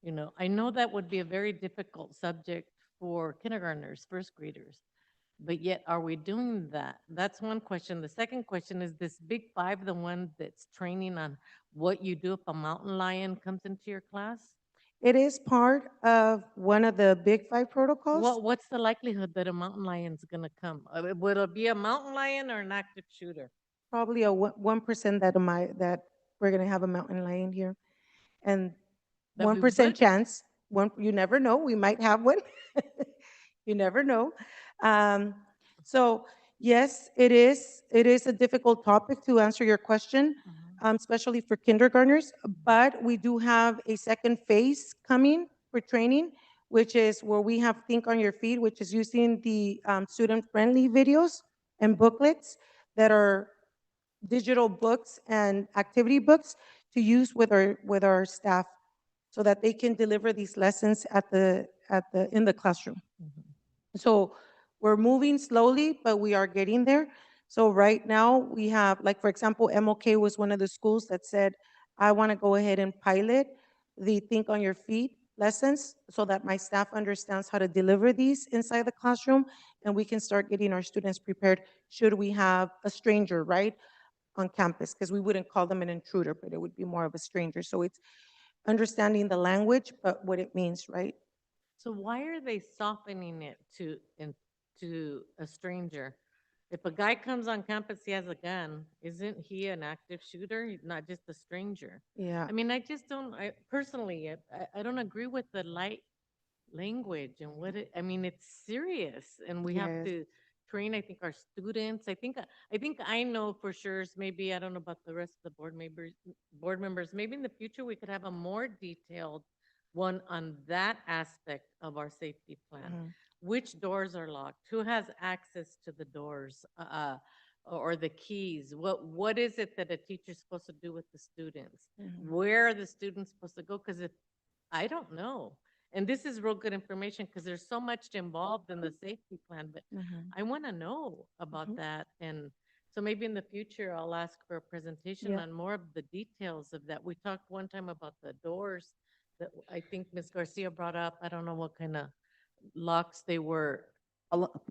Speaker 3: You know, I know that would be a very difficult subject for kindergartners, first graders, but yet are we doing that? That's one question. The second question is this Big Five, the one that's training on what you do if a mountain lion comes into your class?
Speaker 18: It is part of one of the Big Five protocols.
Speaker 3: What's the likelihood that a mountain lion's gonna come? Would it be a mountain lion or an active shooter?
Speaker 18: Probably a 1% that we're gonna have a mountain lion here. And
Speaker 3: That we
Speaker 18: 1%
Speaker 3: would?
Speaker 18: chance, you never know, we might have one. You never know. So yes, it is a difficult topic to answer your question, especially for kindergartners, but we do have a second phase coming for training, which is where we have Think on Your Feet, which is using the student-friendly videos and booklets that are digital books and activity books to use with our staff so that they can deliver these lessons in the classroom. So we're moving slowly, but we are getting there. So right now we have, like, for example, MLK was one of the schools that said, I want to go ahead and pilot the Think on Your Feet lessons so that my staff understands how to deliver these inside the classroom, and we can start getting our students prepared should we have a stranger, right, on campus, because we wouldn't call them an intruder, but it would be more of a stranger. So it's understanding the language, but what it means, right?
Speaker 3: So why are they softening it to a stranger? If a guy comes on campus, he has a gun, isn't he an active shooter? He's not just a stranger.
Speaker 18: Yeah.
Speaker 3: I mean, I just don't, personally, I don't agree with the light language and I mean, it's serious and we have
Speaker 18: Yes.
Speaker 3: to train, I think, our students. I think I know for sure, maybe, I don't know about the rest of the board members, maybe in the future we could have a more detailed one on that aspect of our safety plan.
Speaker 18: Mhm.
Speaker 3: Which doors are locked? Who has access to the doors or the keys? What is it that a teacher's supposed to do with the students?
Speaker 18: Mhm.
Speaker 3: Where are the students supposed to go? Because if I don't know, and this is real good information because there's so much involved in the safety plan, but
Speaker 18: Mhm.
Speaker 3: I want to know about
Speaker 18: Mhm.
Speaker 3: that. And So maybe in the future, I'll ask for a presentation
Speaker 15: Yeah.
Speaker 3: on more of the details of that. We talked one time about the doors that I think Ms. Garcia brought up. I don't know what kind of locks they were.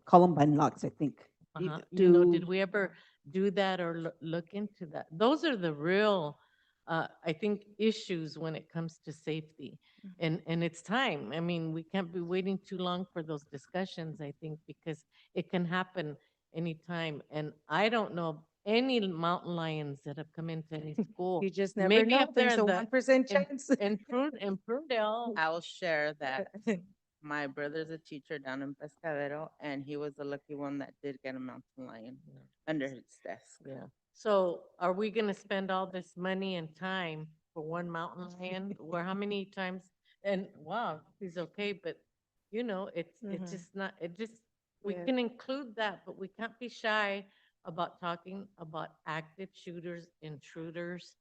Speaker 15: Columbine locks, I think.
Speaker 3: You know, did we ever do that or look into that? Those are the real, I think, issues when it comes to safety. And it's time. I mean, we can't be waiting too long for those discussions, I think, because it can happen anytime. And I don't know of any mountain lions that have come into any school.
Speaker 18: You just never
Speaker 3: Maybe
Speaker 18: know.
Speaker 3: if they're
Speaker 18: There's a
Speaker 3: in the-
Speaker 18: 1%
Speaker 3: in-
Speaker 18: chance.
Speaker 3: in Prudell.
Speaker 16: I'll share that. My brother's a teacher down in Pescadero, and he was the lucky one that did get a mountain lion under his desk.
Speaker 3: Yeah. So are we gonna spend all this money and time for one mountain lion? Or how many times? And wow, he's okay, but you know, it's
Speaker 18: Mhm.
Speaker 3: just not, we
Speaker 18: Yeah.
Speaker 3: can include that, but we can't be shy about talking about active shooters, intruders,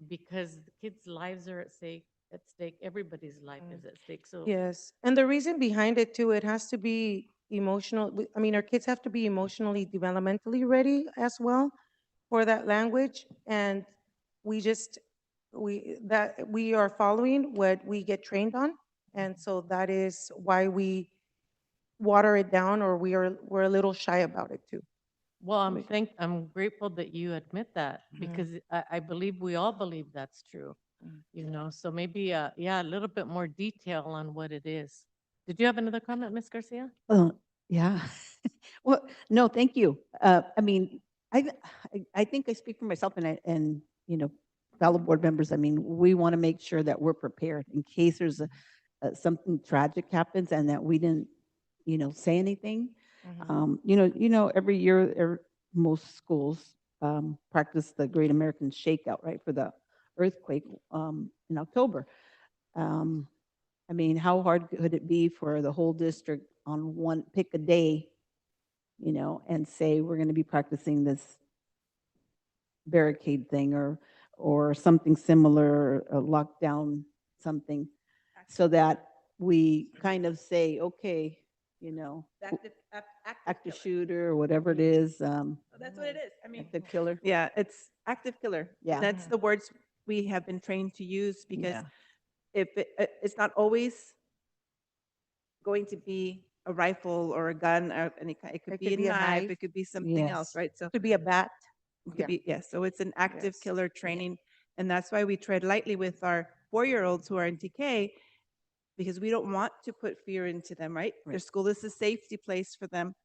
Speaker 3: because the kids' lives are at stake, everybody's life is at stake, so.
Speaker 18: Yes, and the reason behind it too, it has to be emotional. I mean, our kids have to be emotionally, developmentally ready as well for that language. And we are following what we get trained on. And so that is why we water it down, or we're a little shy about it too.
Speaker 3: Well, I'm grateful that you admit that, because I believe we all believe that's true, you know, so maybe, yeah, a little bit more detail on what it is. Did you have another comment, Ms. Garcia?
Speaker 15: Yeah. Well, no, thank you. I mean, I think I speak for myself and, you know, fellow board members. I mean, we want to make sure that we're prepared in case there's something tragic happens and that we didn't, you know, say anything. You know, every year, most schools practice the Great American Shakeout, right, for the earthquake in October. I mean, how hard could it be for the whole district on pick a day, you know, and say, we're going to be practicing this barricade thing or something similar, a lockdown something, so that we kind of say, okay, you know, active shooter or whatever it is.
Speaker 1: That's what it is. I mean,
Speaker 15: Active killer.
Speaker 1: yeah, it's active killer.
Speaker 15: Yeah.
Speaker 1: That's the words we have been trained to use, because
Speaker 15: Yeah.
Speaker 1: if it's not always going to be a rifle or a gun or any kind, it could be a knife, it could be something else,
Speaker 15: Yes.
Speaker 1: right? So
Speaker 18: Could be a bat.
Speaker 1: it could be, yes. So it's an active killer training. And that's why we tread lightly with our 4-year-olds who are in TK, because we don't want to put fear into them, right? Their school is a safety place for them.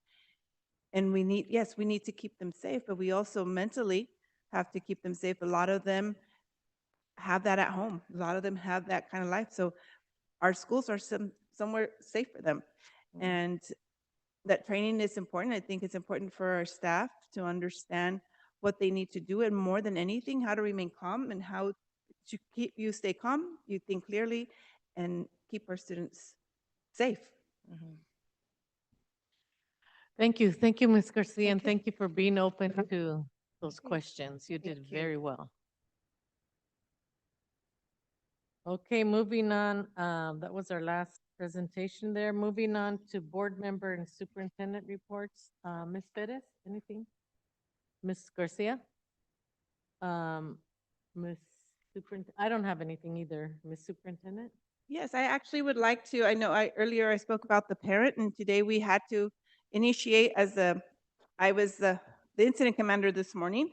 Speaker 1: And we need to keep them safe, but we also mentally have to keep them safe. A lot of them have that at home. A lot of them have that kind of life. So our schools are somewhere safe for them. And that training is important. I think it's important for our staff to understand what they need to do, and more than anything, how to remain calm and how to keep you stay calm, you think clearly, and keep our students safe.
Speaker 3: Thank you. Thank you, Ms. Garcia, and thank you for being open to those questions. You did very well. Okay, moving on, that was our last presentation there. Moving on to board member and superintendent reports. Ms. Perez, anything? Ms. Garcia? Ms. Superintendent, I don't have anything either. Ms. Superintendent?
Speaker 1: Yes, I actually would like to, I know earlier I spoke about the parent, and today we had to initiate I was the incident commander this morning.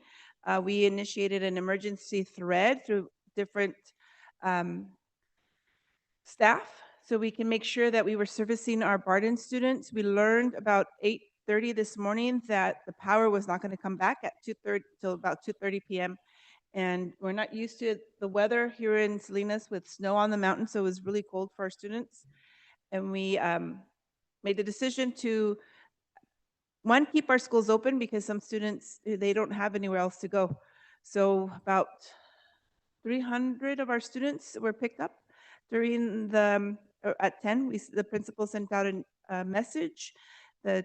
Speaker 1: We initiated an emergency thread through different staff, so we can make sure that we were servicing our Barden students. We learned about 8:30 this morning that the power was not going to come back at 2:30 till about 2:30 p.m. And we're not used to the weather here in Salinas with snow on the mountain, so it was really cold for our students. And we made the decision to, one, keep our schools open, because some students, they don't have anywhere else to go. So about 300 of our students were picked up during at 10. The principal sent out a message. The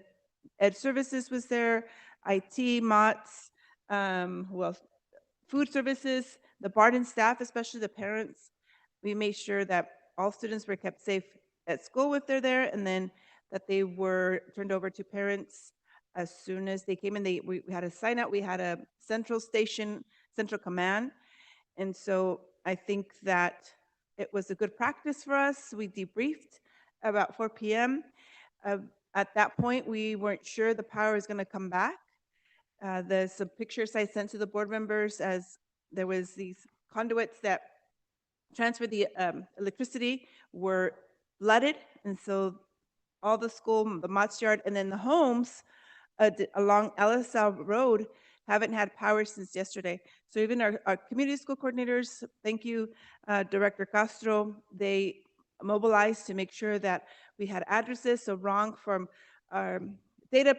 Speaker 1: Ed Services was there, IT, MOTS, who else? Food services, the Barden staff, especially the parents. We made sure that all students were kept safe at school if they're there, and then that they were turned over to parents as soon as they came in. We had a sign out, we had a central station, central command. And so I think that it was a good practice for us. We debriefed about 4 p.m. At that point, we weren't sure the power was going to come back. There's some pictures I sent to the board members as there was these conduits that transferred the electricity were flooded. And so all the school, the Mott's Yard, and then the homes along LSL Road haven't had power since yesterday. So even our community school coordinators, thank you, Director Castro, they mobilized to make sure that we had addresses. So Ron from our data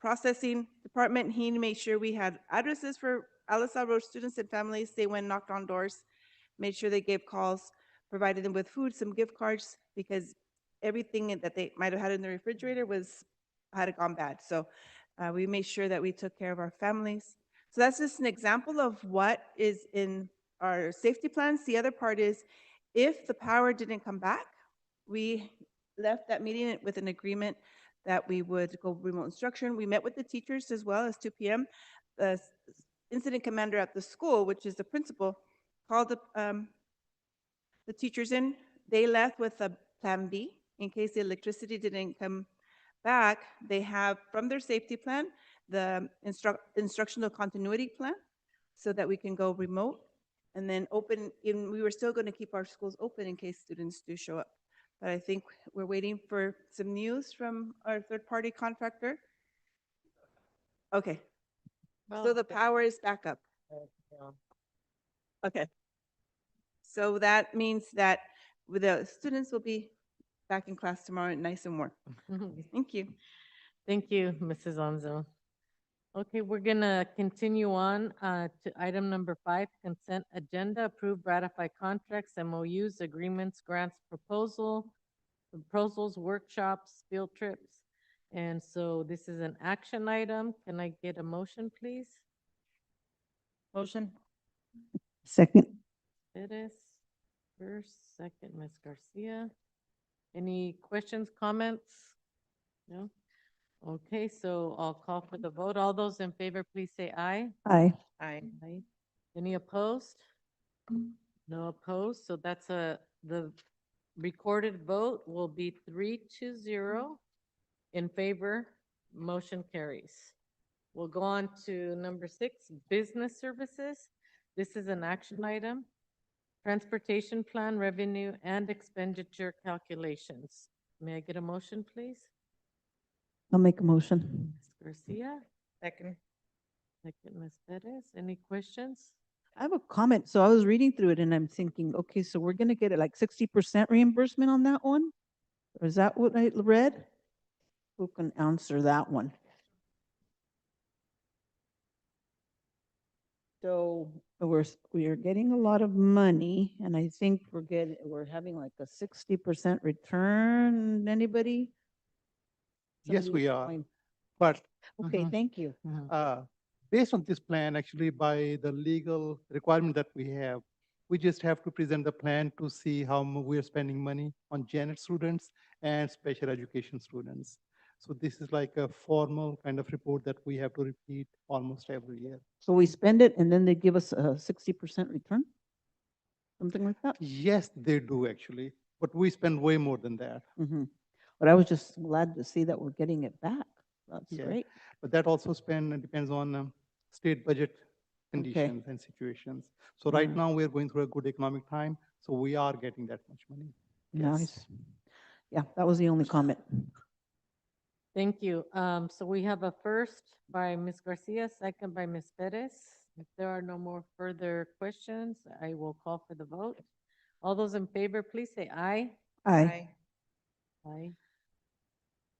Speaker 1: processing department, he made sure we had addresses for LSL Road students and families. They went, knocked on doors, made sure they gave calls, provided them with food, some gift cards, because everything that they might have had in the refrigerator had gone bad. So we made sure that we took care of our families. So that's just an example of what is in our safety plans. The other part is, if the power didn't come back, we left that meeting with an agreement that we would go remote instruction. We met with the teachers as well as 2 p.m. The incident commander at the school, which is the principal, called the teachers in. They left with a plan B in case the electricity didn't come back. They have from their safety plan the instructional continuity plan so that we can go remote and then open. We were still going to keep our schools open in case students do show up. But I think we're waiting for some news from our third-party contractor. Okay. So the power is back up. Okay. So that means that the students will be back in class tomorrow, nice and warm. Thank you.
Speaker 3: Thank you, Mrs. Onzo. Okay, we're gonna continue on to item number 5, consent agenda, approve, ratify contracts, MOUs, agreements, grants, proposals, workshops, field trips. And so this is an action item. Can I get a motion, please?
Speaker 15: Motion. Second.
Speaker 3: Perez, first, second, Ms. Garcia. Any questions, comments? No? Okay, so I'll call for the vote. All those in favor, please say aye.
Speaker 15: Aye.
Speaker 3: Aye. Any opposed? No opposed, so that's the recorded vote will be 3-0 in favor, motion carries. We'll go on to number 6, business services. This is an action item. Transportation plan, revenue, and expenditure calculations. May I get a motion, please?
Speaker 15: I'll make a motion.
Speaker 3: Ms. Garcia?
Speaker 18: Second.
Speaker 3: Second, Ms. Perez. Any questions?
Speaker 15: I have a comment. So I was reading through it and I'm thinking, okay, so we're gonna get like 60% reimbursement on that one? Or is that what I read? Who can answer that one? So we are getting a lot of money and I think we're having like a 60% return. Anybody?
Speaker 19: Yes,
Speaker 15: Somebody
Speaker 19: we are.
Speaker 15: explain.
Speaker 19: But
Speaker 15: Okay, thank you.
Speaker 19: based on this plan, actually by the legal requirement that we have, we just have to present the plan to see how we're spending money on Janet students and special education students. So this is like a formal kind of report that we have to repeat almost every year.
Speaker 15: So we spend it and then they give us a 60% return? Something like that?
Speaker 19: Yes, they do actually, but we spend way more than that.
Speaker 15: But I was just glad to see that we're getting it back. That's
Speaker 19: Yeah.
Speaker 15: great.
Speaker 19: But that also depends on state budget conditions and situations. So right
Speaker 15: Yeah.
Speaker 19: now we're going through a good economic time, so we are getting that much money.
Speaker 15: Nice. Yeah, that was the only comment.
Speaker 3: Thank you. So we have a first by Ms. Garcia, second by Ms. Perez. If there are no more further questions, I will call for the vote. All those in favor, please say aye.
Speaker 15: Aye.
Speaker 3: Aye.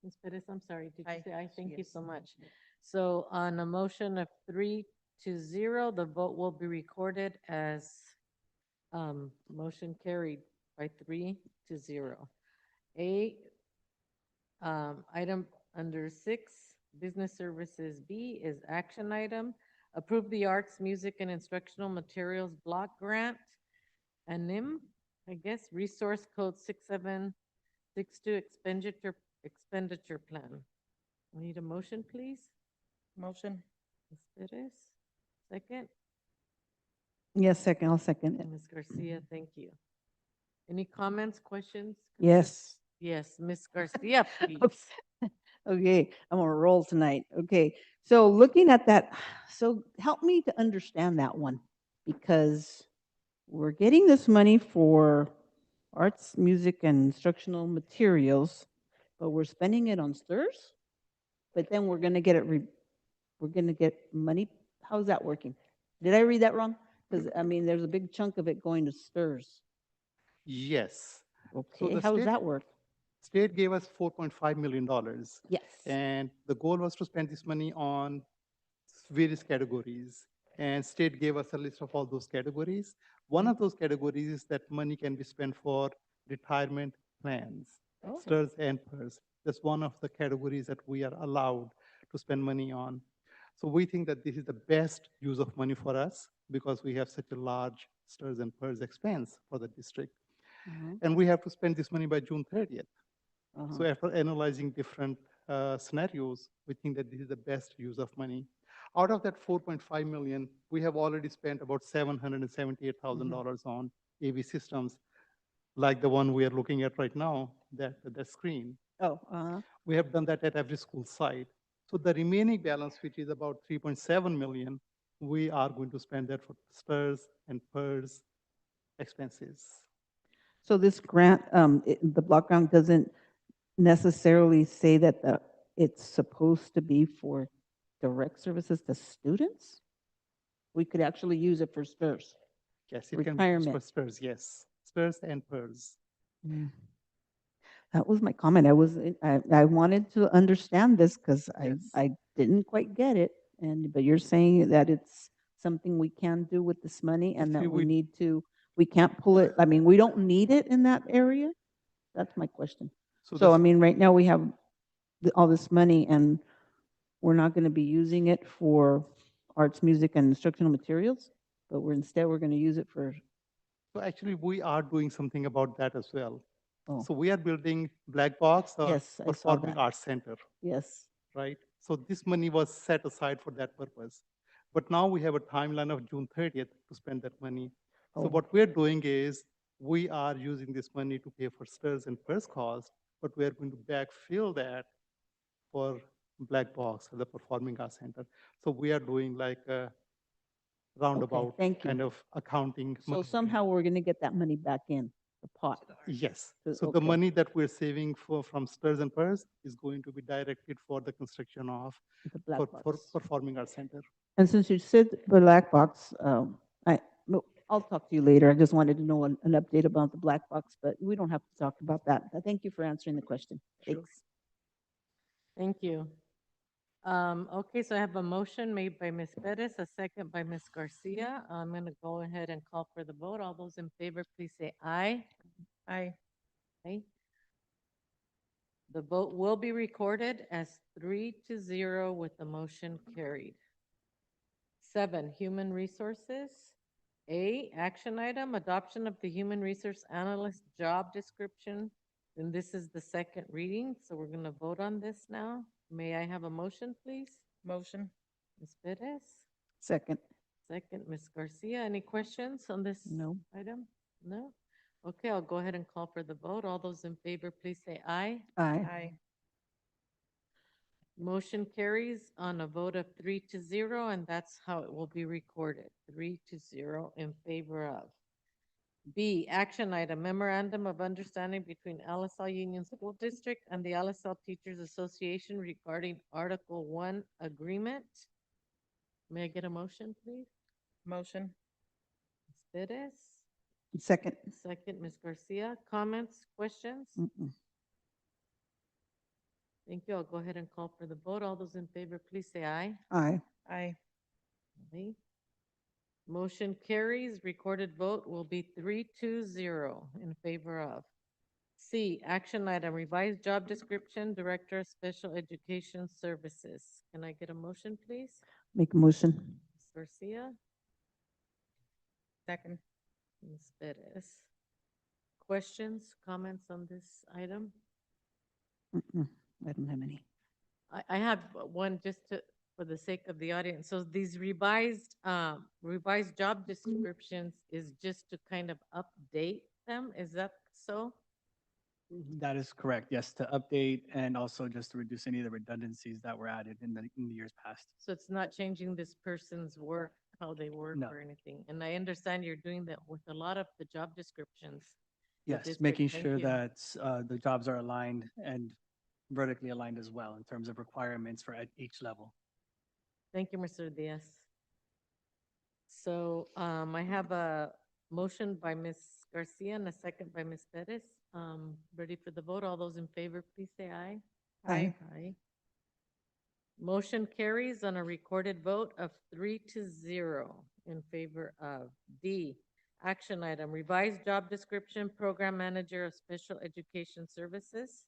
Speaker 3: Ms. Perez, I'm sorry, did you
Speaker 18: Aye.
Speaker 3: say aye? Thank you
Speaker 18: Yes.
Speaker 3: so much. So on a motion of 3-0, the vote will be recorded as motion carried by 3-0. Item under 6, business services B is action item. Approve the arts, music, and instructional materials block grant. ANIM, I guess, resource code 6762 expenditure plan. We need a motion, please.
Speaker 18: Motion.
Speaker 3: Ms. Perez, second.
Speaker 15: Yes, second, I'll second it.
Speaker 3: Ms. Garcia, thank you. Any comments, questions?
Speaker 15: Yes.
Speaker 3: Yes, Ms. Garcia, please.
Speaker 15: Okay, I'm on a roll tonight. Okay, so looking at that, so help me to understand that one, because we're getting this money for arts, music, and instructional materials, but we're spending it on STIRS? But then we're gonna get we're gonna get money, how's that working? Did I read that wrong? Because, I mean, there's a big chunk of it going to STIRS.
Speaker 19: Yes.
Speaker 15: Okay,
Speaker 19: the
Speaker 15: how does
Speaker 19: state-
Speaker 15: that work?
Speaker 19: State gave us $4.5 million.
Speaker 15: Yes.
Speaker 19: And the goal was to spend this money on various categories. And state gave us a list of all those categories. One of those categories is that money can be spent for retirement plans,
Speaker 15: Oh.
Speaker 19: STIRS and PERS. That's one of the categories that we are allowed to spend money on. So we think that this is the best use of money for us because we have such a large STIRS and PERS expense for the district. And we have to spend this money by June 30th. So after analyzing different scenarios, we think that this is the best use of money. Out of that 4.5 million, we have already spent about $778,000 on AV systems, like the one we are looking at right now, that screen.
Speaker 15: Oh,
Speaker 19: We have done that at every school site. So the remaining balance, which is about 3.7 million, we are going to spend that for STIRS and PERS expenses.
Speaker 15: So this grant, the block grant doesn't necessarily say that it's supposed to be for direct services to students? We could actually use it for STIRS.
Speaker 19: Yes, it can be used for
Speaker 15: Retirement.
Speaker 19: STIRS, yes. STIRS and PERS.
Speaker 15: Yeah. That was my comment. I wanted to understand this because I didn't quite get it. But you're saying that it's something we can do with this money and that we can't pull it, I mean, we don't need it in that area? That's my question. So I mean, right now we have all this money and we're not going to be using it for arts, music, and instructional materials, but instead we're going to use it for.
Speaker 19: So actually, we are doing something about that as well.
Speaker 15: Oh.
Speaker 19: So we are building Black Box,
Speaker 15: Yes, I saw
Speaker 19: Performing
Speaker 15: that.
Speaker 19: Arts Center.
Speaker 15: Yes.
Speaker 19: Right? So this money was set aside for that purpose. But now we have a timeline of June 30th to spend that money. So
Speaker 15: Oh.
Speaker 19: what we're doing is we are using this money to pay for STIRS and PERS costs, but we're going to backfill that for Black Box, the Performing Arts Center. So we are doing like a roundabout
Speaker 15: thank you.
Speaker 19: kind of accounting.
Speaker 15: So somehow we're going to get that money back in the pot.
Speaker 19: Yes.
Speaker 15: So-
Speaker 19: So the
Speaker 15: okay.
Speaker 19: money that we're saving from STIRS and PERS is going to be directed for the construction of
Speaker 15: The Black
Speaker 19: for
Speaker 15: Box.
Speaker 19: Performing Arts Center.
Speaker 15: And since you said the Black Box, I'll talk to you later. I just wanted to know an update about the Black Box, but we don't have to talk about that. Thank you for answering the question. Thanks.
Speaker 3: Thank you. Okay, so I have a motion made by Ms. Perez, a second by Ms. Garcia. I'm going to go ahead and call for the vote. All those in favor, please say aye.
Speaker 18: Aye.
Speaker 3: Aye. The vote will be recorded as 3-0 with the motion carried. 7, Human Resources. A, action item, adoption of the Human Resource Analyst job description. And this is the second reading, so we're going to vote on this now. May I have a motion, please?
Speaker 18: Motion.
Speaker 3: Ms. Perez?
Speaker 15: Second.
Speaker 3: Second, Ms. Garcia. Any questions on this
Speaker 15: No.
Speaker 3: item? No? Okay, I'll go ahead and call for the vote. All those in favor, please say aye.
Speaker 15: Aye.
Speaker 18: Aye.
Speaker 3: Motion carries on a vote of 3-0, and that's how it will be recorded, 3-0 in favor of. B, action item, memorandum of understanding between LSL Union School District and the LSL Teachers Association regarding Article 1 agreement. May I get a motion, please?
Speaker 18: Motion.
Speaker 3: Ms. Perez?
Speaker 15: Second.
Speaker 3: Second, Ms. Garcia. Comments, questions?
Speaker 15: Mm-mm.
Speaker 3: Thank you. I'll go ahead and call for the vote. All those in favor, please say aye.
Speaker 15: Aye.
Speaker 18: Aye.
Speaker 3: Aye. Motion carries. Recorded vote will be 3-0 in favor of. C, action item, revised job description, Director of Special Education Services. Can I get a motion, please?
Speaker 15: Make a motion.
Speaker 3: Ms. Garcia,
Speaker 18: Second.
Speaker 3: Ms. Perez. Questions, comments on this item?
Speaker 15: Mm-mm. I don't have any.
Speaker 3: I have one just to, for the sake of the audience. So these revised job descriptions is just to kind of update them, is that so?
Speaker 20: That is correct, yes, to update and also just to reduce any of the redundancies that were added in the years past.
Speaker 3: So it's not changing this person's work, how they work
Speaker 20: No.
Speaker 3: or anything. And I understand you're doing that with a lot of the job descriptions. the
Speaker 20: Yes,
Speaker 3: district.
Speaker 20: making
Speaker 3: Thank
Speaker 20: sure
Speaker 3: you.
Speaker 20: that the jobs are aligned and vertically aligned as well in terms of requirements for at each level.
Speaker 3: Thank you, Mr. Diaz. So I have a motion by Ms. Garcia and a second by Ms. Perez. Ready for the vote? All those in favor, please say aye.
Speaker 15: Aye.
Speaker 3: Aye. Motion carries on a recorded vote of 3-0 in favor of. D, action item, revised job description, program manager of special education services.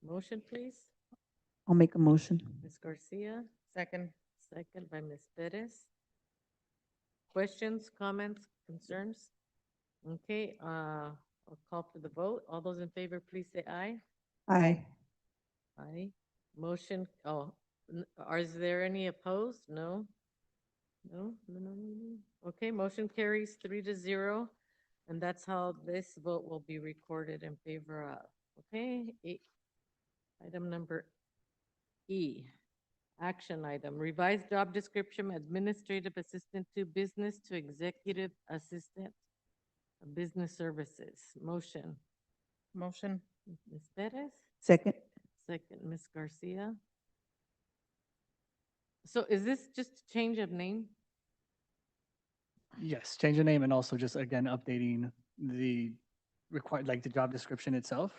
Speaker 3: Motion, please.
Speaker 15: I'll make a motion.
Speaker 3: Ms. Garcia,
Speaker 16: Second.
Speaker 3: second by Ms. Perez. Questions, comments, concerns? Okay, I'll call for the vote. All those in favor, please say aye.
Speaker 15: Aye.
Speaker 3: Aye. Motion, is there any opposed? No? No, no, no, no, no. Okay, motion carries 3-0, and that's how this vote will be recorded in favor of. Okay, item number E, action item, revised job description, administrative assistant to business to executive assistant, business services. Motion.
Speaker 16: Motion.
Speaker 3: Ms. Perez?
Speaker 15: Second.
Speaker 3: Second, Ms. Garcia. So is this just a change of name?
Speaker 20: Yes, change the name and also just again updating the required, like the job description itself,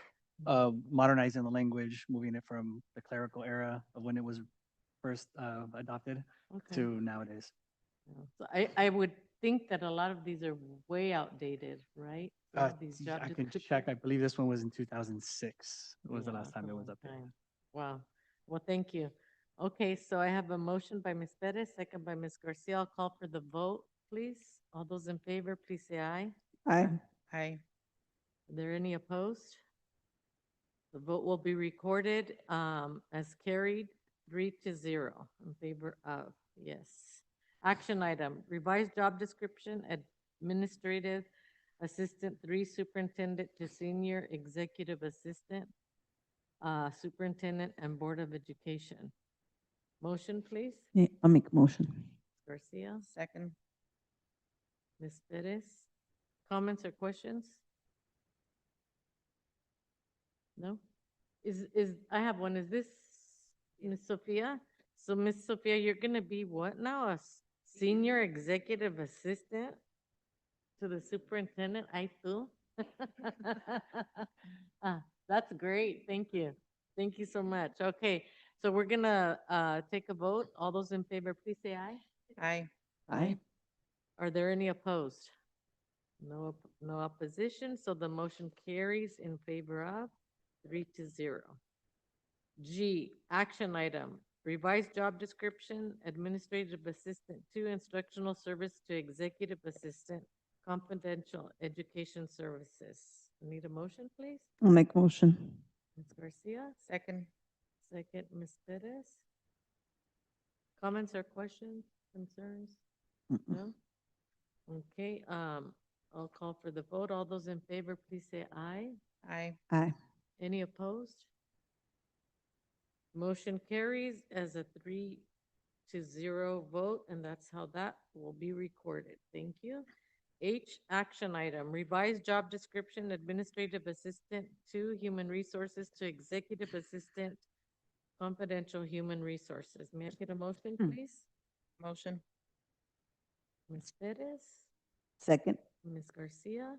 Speaker 20: modernizing the language, moving it from the clerical era of when it was first adopted
Speaker 3: Okay.
Speaker 20: to nowadays.
Speaker 3: So I would think that a lot of these are way outdated, right? Some of these job
Speaker 20: I can
Speaker 3: descriptions.
Speaker 20: check. I believe this one was in 2006. Was the
Speaker 3: Yeah,
Speaker 20: last time
Speaker 3: that's
Speaker 20: it
Speaker 3: a
Speaker 20: was
Speaker 3: long
Speaker 20: updated.
Speaker 3: time. Wow. Well, thank you. Okay, so I have a motion by Ms. Perez, second by Ms. Garcia. I'll call for the vote, please. All those in favor, please say aye.
Speaker 15: Aye.
Speaker 16: Aye.
Speaker 3: Are there any opposed? The vote will be recorded as carried 3-0 in favor of. Yes. Action item, revised job description, administrative assistant 3, superintendent to senior executive assistant, superintendent and board of education. Motion, please.
Speaker 15: Yeah, I'll make a motion.
Speaker 3: Garcia,
Speaker 16: Second.
Speaker 3: Ms. Perez. Comments or questions? No? I have one. Is this Ms. Sophia? So Ms. Sophia, you're gonna be what now? A senior executive assistant to the superintendent, I too? That's great. Thank you. Thank you so much. Okay, so we're gonna take a vote. All those in favor, please say aye.
Speaker 16: Aye.
Speaker 15: Aye.
Speaker 3: Are there any opposed? No, no opposition, so the motion carries in favor of 3-0. G, action item, revised job description, administrative assistant 2, instructional service to executive assistant, confidential education services. Need a motion, please?
Speaker 15: I'll make a motion.
Speaker 3: Ms. Garcia,
Speaker 16: Second.
Speaker 3: second, Ms. Perez. Comments or questions, concerns? No? Okay, I'll call for the vote. All those in favor, please say aye.
Speaker 16: Aye.
Speaker 15: Aye.
Speaker 3: Any opposed? Motion carries as a 3-0 vote, and that's how that will be recorded. Thank you. H, action item, revised job description, administrative assistant 2, human resources to executive assistant, confidential human resources. May I get a motion, please?
Speaker 16: Motion.
Speaker 3: Ms. Perez,
Speaker 15: Second.
Speaker 3: Ms. Garcia.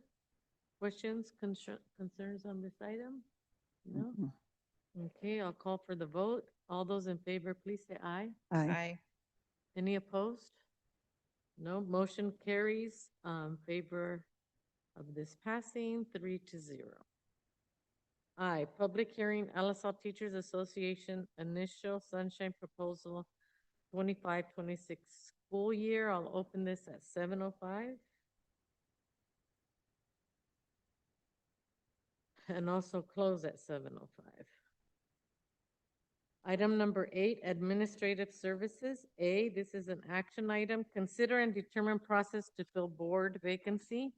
Speaker 3: Questions, concerns on this item? No? Okay, I'll call for the vote. All those in favor, please say aye.
Speaker 15: Aye.
Speaker 16: Aye.
Speaker 3: Any opposed? No, motion carries favor of this passing 3-0. I, public hearing, LSL Teachers Association initial sunshine proposal 25-26 school year. I'll open this at 7:05. And also close at 7:05. Item number 8, administrative services. A, this is an action item. Consider and determine process to fill board vacancy.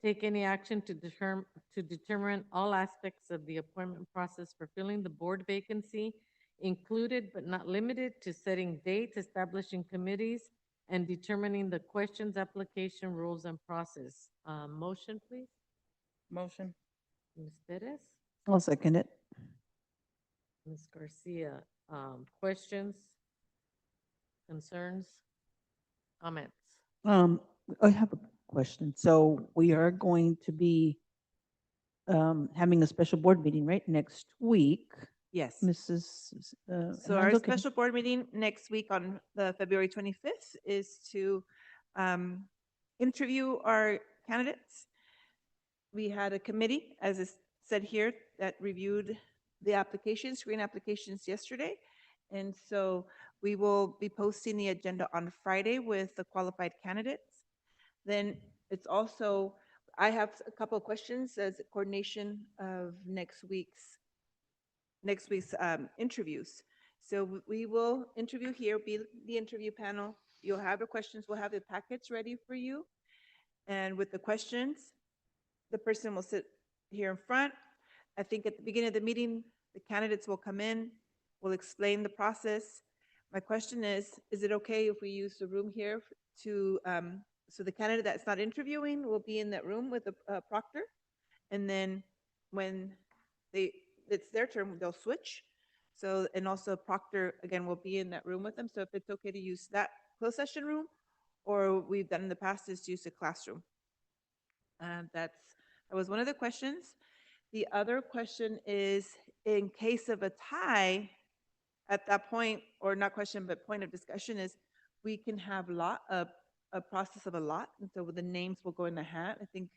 Speaker 3: Take any action to determine all aspects of the appointment process for filling the board vacancy, included but not limited to setting dates, establishing committees, and determining the questions, application, rules, and process. Motion, please.
Speaker 16: Motion.
Speaker 3: Ms. Perez?
Speaker 15: I'll second it.
Speaker 3: Ms. Garcia, questions, concerns, comments?
Speaker 15: I have a question. So we are going to be having a special board meeting, right, next week?
Speaker 1: Yes.
Speaker 15: Mrs.
Speaker 1: So
Speaker 15: am I
Speaker 1: our
Speaker 15: looking-
Speaker 1: special board meeting next week on the February 25th is to interview our candidates. We had a committee, as is said here, that reviewed the applications, screen applications yesterday. And so we will be posting the agenda on Friday with the qualified candidates. Then it's also, I have a couple of questions as coordination of next week's interviews. So we will interview here, be the interview panel. You'll have the questions, we'll have the packets ready for you. And with the questions, the person will sit here in front. I think at the beginning of the meeting, the candidates will come in, we'll explain the process. My question is it okay if we use the room here to, so the candidate that's not interviewing will be in that room with the proctor? And then when it's their turn, they'll switch. So, and also proctor, again, will be in that room with them. So if it's okay to use that closed session room, or we've done in the past is to use a classroom. That was one of the questions. The other question is, in case of a tie, at that point, or not question, but point of discussion is, we can have a process of a lot. And so the names will go in the hat. I think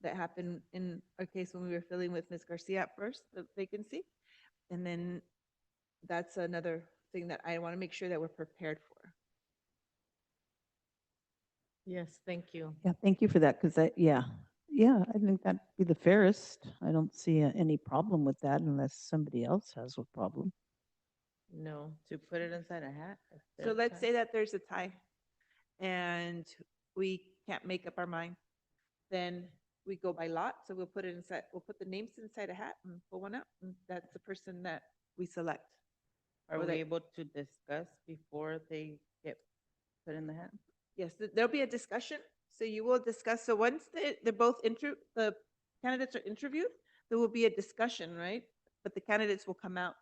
Speaker 1: that happened in our case when we were filling with Ms. Garcia at first, the vacancy. And then that's another thing that I want to make sure that we're prepared for.
Speaker 3: Yes, thank you.
Speaker 15: Yeah, thank you for that, because I think that'd be the fairest. I don't see any problem with that unless somebody else has a problem.
Speaker 3: No.
Speaker 16: To put it inside a hat? if
Speaker 1: So
Speaker 16: there's
Speaker 1: let's
Speaker 16: time.
Speaker 1: say that there's a tie and we can't make up our mind. Then we go by lot. So we'll put it inside, we'll put the names inside a hat and pull one out. And that's the person that we select.
Speaker 16: Are
Speaker 1: or
Speaker 16: we
Speaker 1: that-
Speaker 16: able to discuss before they get put in the hat?
Speaker 1: Yes, there'll be a discussion. So you will discuss. So once they're both the candidates are interviewed, there will be a discussion, right? But the candidates will come out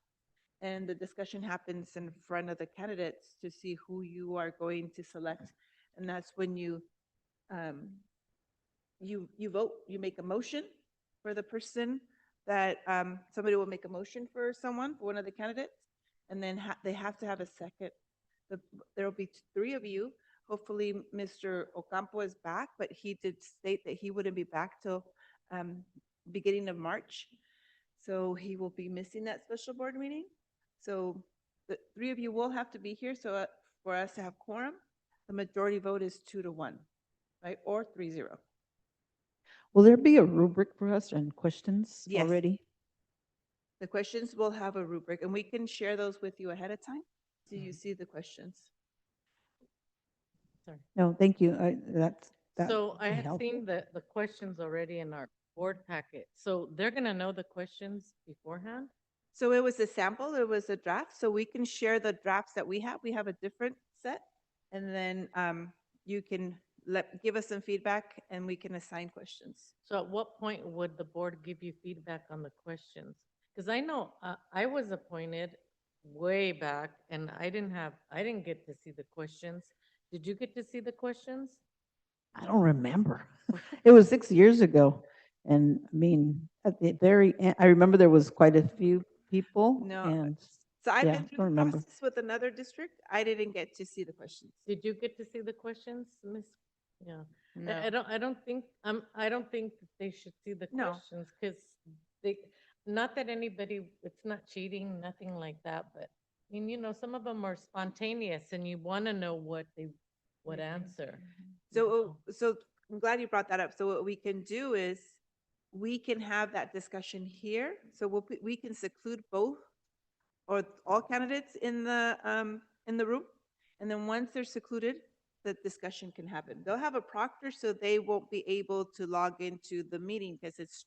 Speaker 1: and the discussion happens in front of the candidates to see who you are going to select. And that's when you vote, you make a motion for the person that, somebody will make a motion for someone, for one of the candidates, and then they have to have a second. There will be 3 of you. Hopefully, Mr. Ocampo is back, but he did state that he wouldn't be back till beginning of March. So he will be missing that special board meeting. So the 3 of you will have to be here. So for us to have quorum, the majority vote is 2-1, right? Or 3-0.
Speaker 15: Will there be a rubric for us and questions
Speaker 1: Yes.
Speaker 15: already?
Speaker 1: The questions will have a rubric, and we can share those with you ahead of time, so you see the questions.
Speaker 3: Sorry.
Speaker 15: No, thank you. That
Speaker 3: So I
Speaker 15: would be
Speaker 3: had
Speaker 15: helpful.
Speaker 3: seen the questions already in our board packet. So they're gonna know the questions beforehand?
Speaker 1: So it was a sample, it was a draft, so we can share the drafts that we have. We have a different set. And then you can give us some feedback and we can assign questions.
Speaker 3: So at what point would the board give you feedback on the questions? Because I know I was appointed way back and I didn't get to see the questions. Did you get to see the questions?
Speaker 15: I don't remember. It was 6 years ago. And I mean, at the very end, I remember there was quite a few people
Speaker 1: No,
Speaker 15: and
Speaker 1: So I've
Speaker 15: yeah,
Speaker 1: been
Speaker 15: don't
Speaker 1: through the
Speaker 15: remember.
Speaker 1: process with another district. I didn't get to see the questions.
Speaker 3: Did you get to see the questions, Miss? Yeah.
Speaker 16: No.
Speaker 3: I don't think that they should see the
Speaker 1: No.
Speaker 3: questions because not that anybody, it's not cheating, nothing like that, but I mean, some of them are spontaneous and you want to know what they would answer.
Speaker 1: So I'm glad you brought that up. So what we can do is we can have that discussion here. So we can seclude both or all candidates in the room. And then once they're secluded, the discussion can happen. They'll have a proctor, so they won't be able to log into the meeting because it's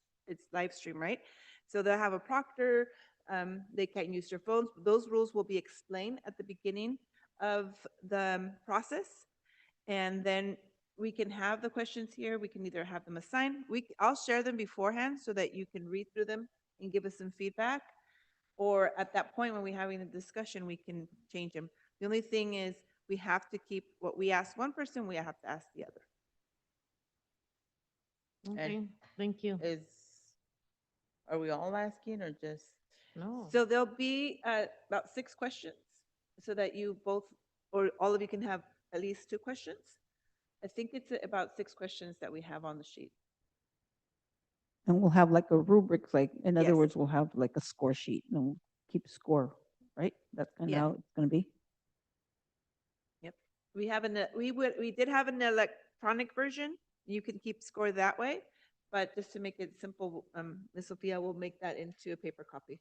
Speaker 1: live stream, right? So they'll have a proctor. They can't use their phones. Those rules will be explained at the beginning of the process. And then we can have the questions here. We can either have them assigned. I'll share them beforehand so that you can read through them and give us some feedback. Or at that point when we're having a discussion, we can change them. The only thing is we have to keep what we ask one person, we have to ask the other.
Speaker 3: Okay, thank you.
Speaker 16: Are we all asking or just?
Speaker 3: No.
Speaker 1: So there'll be about 6 questions so that you both, or all of you can have at least 2 questions. I think it's about 6 questions that we have on the sheet.
Speaker 15: And we'll have like a rubric, like, in other
Speaker 1: Yes.
Speaker 15: words, we'll have like a score sheet and we'll keep score, right? That's kind of
Speaker 1: Yeah.
Speaker 15: how it's gonna be.
Speaker 1: Yep. We did have an electronic version. You can keep score that way, but just to make it simple, Ms. Sophia will make that into a paper copy.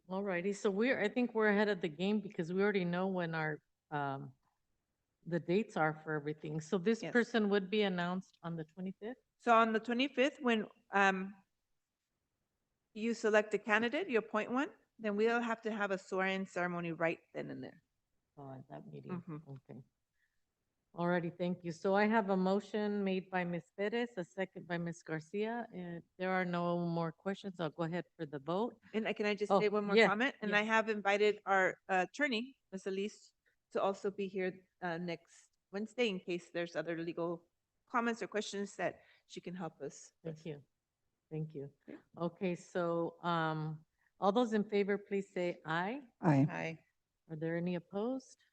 Speaker 3: All righty, so I think we're ahead of the game because we already know when our, the dates are for everything. So this
Speaker 1: Yes.
Speaker 3: person would be announced on the 25th?
Speaker 1: So on the 25th, when you select a candidate, you appoint one, then we'll have to have a swearing ceremony right then and there.
Speaker 3: Oh, at that meeting,
Speaker 1: Mhm.
Speaker 3: okay. All righty, thank you. So I have a motion made by Ms. Perez, a second by Ms. Garcia. If there are no more questions, I'll go ahead for the vote.
Speaker 1: And can I just
Speaker 3: Oh,
Speaker 1: say one more
Speaker 3: yeah,
Speaker 1: comment? And
Speaker 3: yeah.
Speaker 1: I have invited our attorney, Ms. Elise, to also be here next Wednesday in case there's other legal comments or questions that she can help us with.
Speaker 3: Thank you. Thank you. Okay, so all those in favor, please say aye.
Speaker 15: Aye.
Speaker 16: Aye.
Speaker 3: Are there any opposed?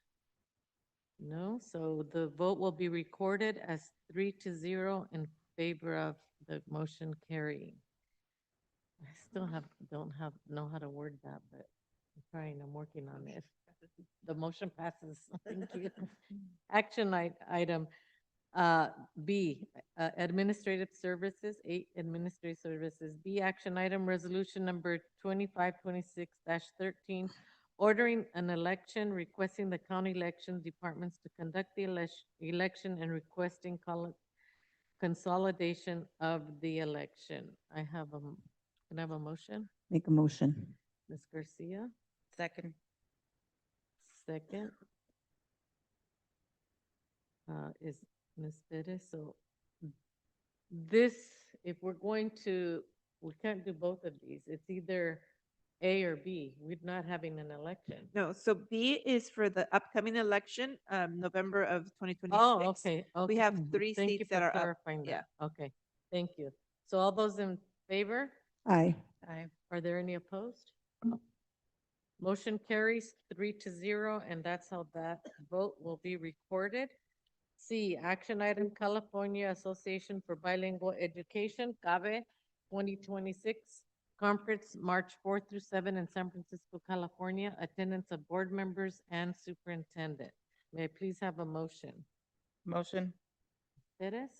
Speaker 3: No, so the vote will be recorded as 3-0 in favor of the motion carrying. I still don't know how to word that, but I'm trying, I'm working on it. The motion passes. Thank you. Action item B, administrative services, 8 administrative services. B, action item resolution number 2526-13, ordering an election, requesting the county election departments to conduct the election and requesting consolidation of the election. Can I have a motion?
Speaker 15: Make a motion.
Speaker 3: Ms. Garcia,
Speaker 16: Second.
Speaker 3: second. Is Ms. Perez, so this, if we're going to, we can't do both of these. It's either A or B. We're not having an election.
Speaker 1: No, so B is for the upcoming election, November of 2026.
Speaker 3: Oh, okay,
Speaker 1: We
Speaker 3: okay.
Speaker 1: have 3
Speaker 3: Thank you
Speaker 1: seats
Speaker 3: for
Speaker 1: that are up.
Speaker 3: clarifying
Speaker 1: Yeah.
Speaker 3: that. Okay, thank you. So all those in favor?
Speaker 15: Aye.
Speaker 16: Aye.
Speaker 3: Are there any opposed? Motion carries 3-0, and that's how that vote will be recorded. C, action item, California Association for Bilingual Education, CABE 2026, conference March 4th through 7 in San Francisco, California, attendance of board members and superintendent. May I please have a motion?
Speaker 16: Motion.
Speaker 3: Perez?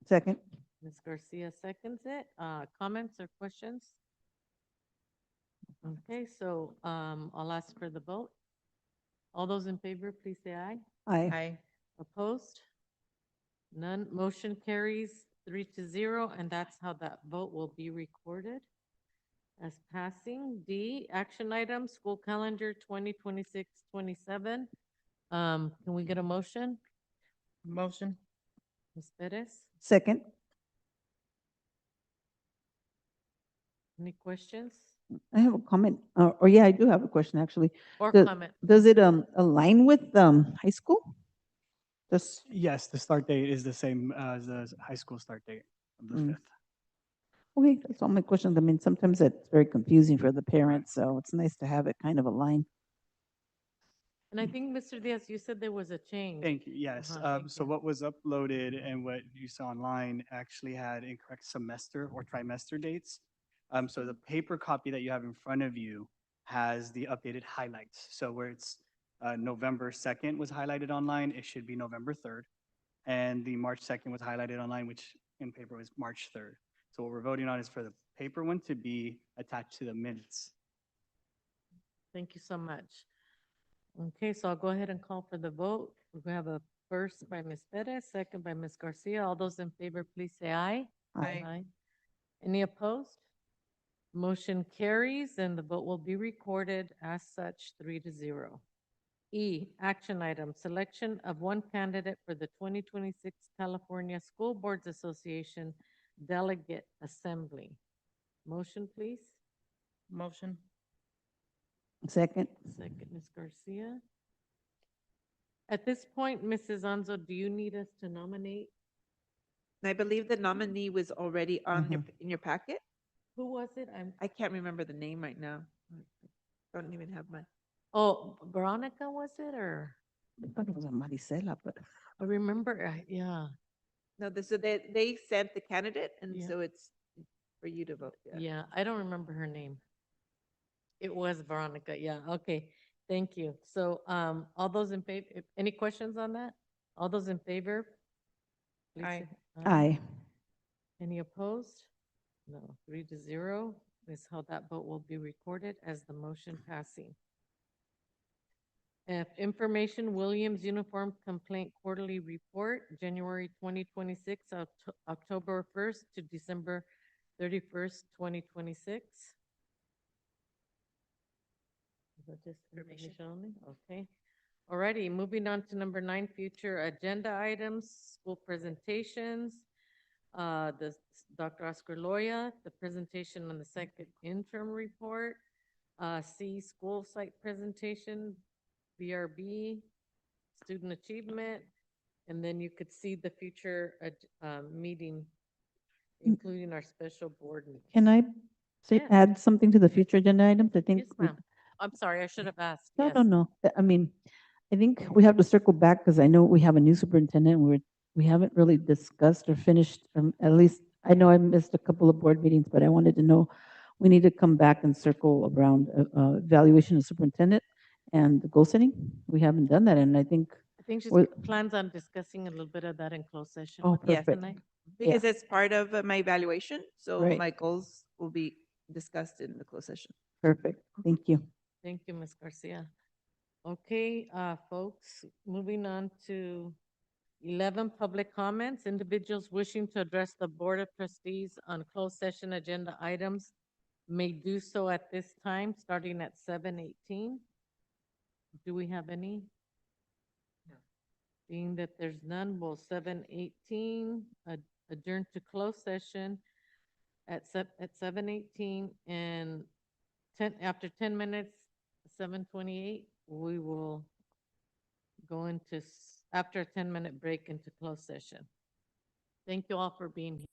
Speaker 15: Second.
Speaker 3: Ms. Garcia seconds it. Comments or questions? Okay, so I'll ask for the vote. All those in favor, please say aye.
Speaker 15: Aye.
Speaker 16: Aye.
Speaker 3: Opposed? None. Motion carries 3-0, and that's how that vote will be recorded as passing. D, action item, school calendar 2026-27. Can we get a motion?
Speaker 16: Motion.
Speaker 3: Ms. Perez?
Speaker 15: Second.
Speaker 3: Any questions
Speaker 15: I have a comment, or yeah, I do have a question, actually.
Speaker 3: or
Speaker 15: Does-
Speaker 3: comment?
Speaker 15: Does it align with high school? Just,
Speaker 20: Yes, the start date is the same as the high school start date of the 5th.
Speaker 15: okay, that's all my questions. I mean, sometimes it's very confusing for the parents, so it's nice to have it kind of aligned.
Speaker 3: And I think, Mr. Diaz, you said there was a change.
Speaker 20: Thank you, yes.
Speaker 3: Thank
Speaker 20: So what was uploaded and what you saw online actually had incorrect semester or trimester dates. So the paper copy that you have in front of you has the updated highlights. So where it's November 2nd was highlighted online, it should be November 3rd. And the March 2nd was highlighted online, which in paper was March 3rd. So what we're voting on is for the paper one to be attached to the minutes.
Speaker 3: Thank you so much. Okay, so I'll go ahead and call for the vote. We have a first by Ms. Perez, second by Ms. Garcia. All those in favor, please say aye.
Speaker 1: Aye.
Speaker 3: Any opposed? Motion carries and the vote will be recorded as such, 3-0. E, action item, selection of one candidate for the 2026 California School Boards Association Delegate Assembly. Motion, please.
Speaker 16: Motion.
Speaker 15: Second.
Speaker 3: Second, Ms. Garcia. At this point, Mrs. Anzo, do you need us to nominate?
Speaker 1: I believe the nominee was already on your, in your packet.
Speaker 3: Who was it?
Speaker 1: I can't remember the name right now. Don't even have my.
Speaker 3: Oh, Veronica, was it, or?
Speaker 15: I thought it was a Maricela, but.
Speaker 3: I remember, yeah.
Speaker 1: No, so they sent the candidate and
Speaker 3: Yeah.
Speaker 1: so it's for you to vote.
Speaker 3: Yeah, I don't remember her name. It was Veronica, yeah, okay, thank you. So, all those in favor, any questions on that? All those in favor? please
Speaker 16: Aye.
Speaker 3: say
Speaker 15: Aye.
Speaker 3: Any opposed? No, 3-0 is how that vote will be recorded as the motion passing. F, Information Williams Uniform Complaint Quarterly Report, January 2026, October 1st to December 31st, 2026. Is that just information only? Okay. Alrighty, moving on to number 9, future agenda items, school presentations. Dr. Oscar Loya, the presentation on the second interim report. C, school site presentation, BRB, student achievement, and then you could see the future meeting, including our special board meeting.
Speaker 15: Can I say,
Speaker 3: Yeah.
Speaker 15: add something to the future agenda items? I think.
Speaker 3: Yes, ma'am. I'm sorry, I should have asked.
Speaker 15: No,
Speaker 3: Yes.
Speaker 15: no, no. I mean, I think we have to circle back because I know we have a new superintendent. We haven't really discussed or finished, at least, I know I missed a couple of board meetings, but I wanted to know, we need to come back and circle around evaluation of superintendent and the goal setting. We haven't done that, and I think.
Speaker 3: I think she
Speaker 15: we're-
Speaker 3: plans on discussing a little bit of that in closed session.
Speaker 15: Oh,
Speaker 3: with us
Speaker 15: perfect.
Speaker 3: tonight.
Speaker 1: Because it's part of my evaluation, so
Speaker 15: Right.
Speaker 1: my goals will be discussed in the closed session.
Speaker 15: Perfect. Thank you.
Speaker 3: Thank you, Ms. Garcia. Okay, folks, moving on to 11, public comments. Individuals wishing to address the Board of Trustees on closed session agenda items may do so at this time, starting at 7:18. Do we have any? No. Being that there's none, will 7:18 adjourn to closed session at 7:18, and after 10 minutes, 7:28, we will go into, after a 10-minute break, into closed session. Thank you all for being here.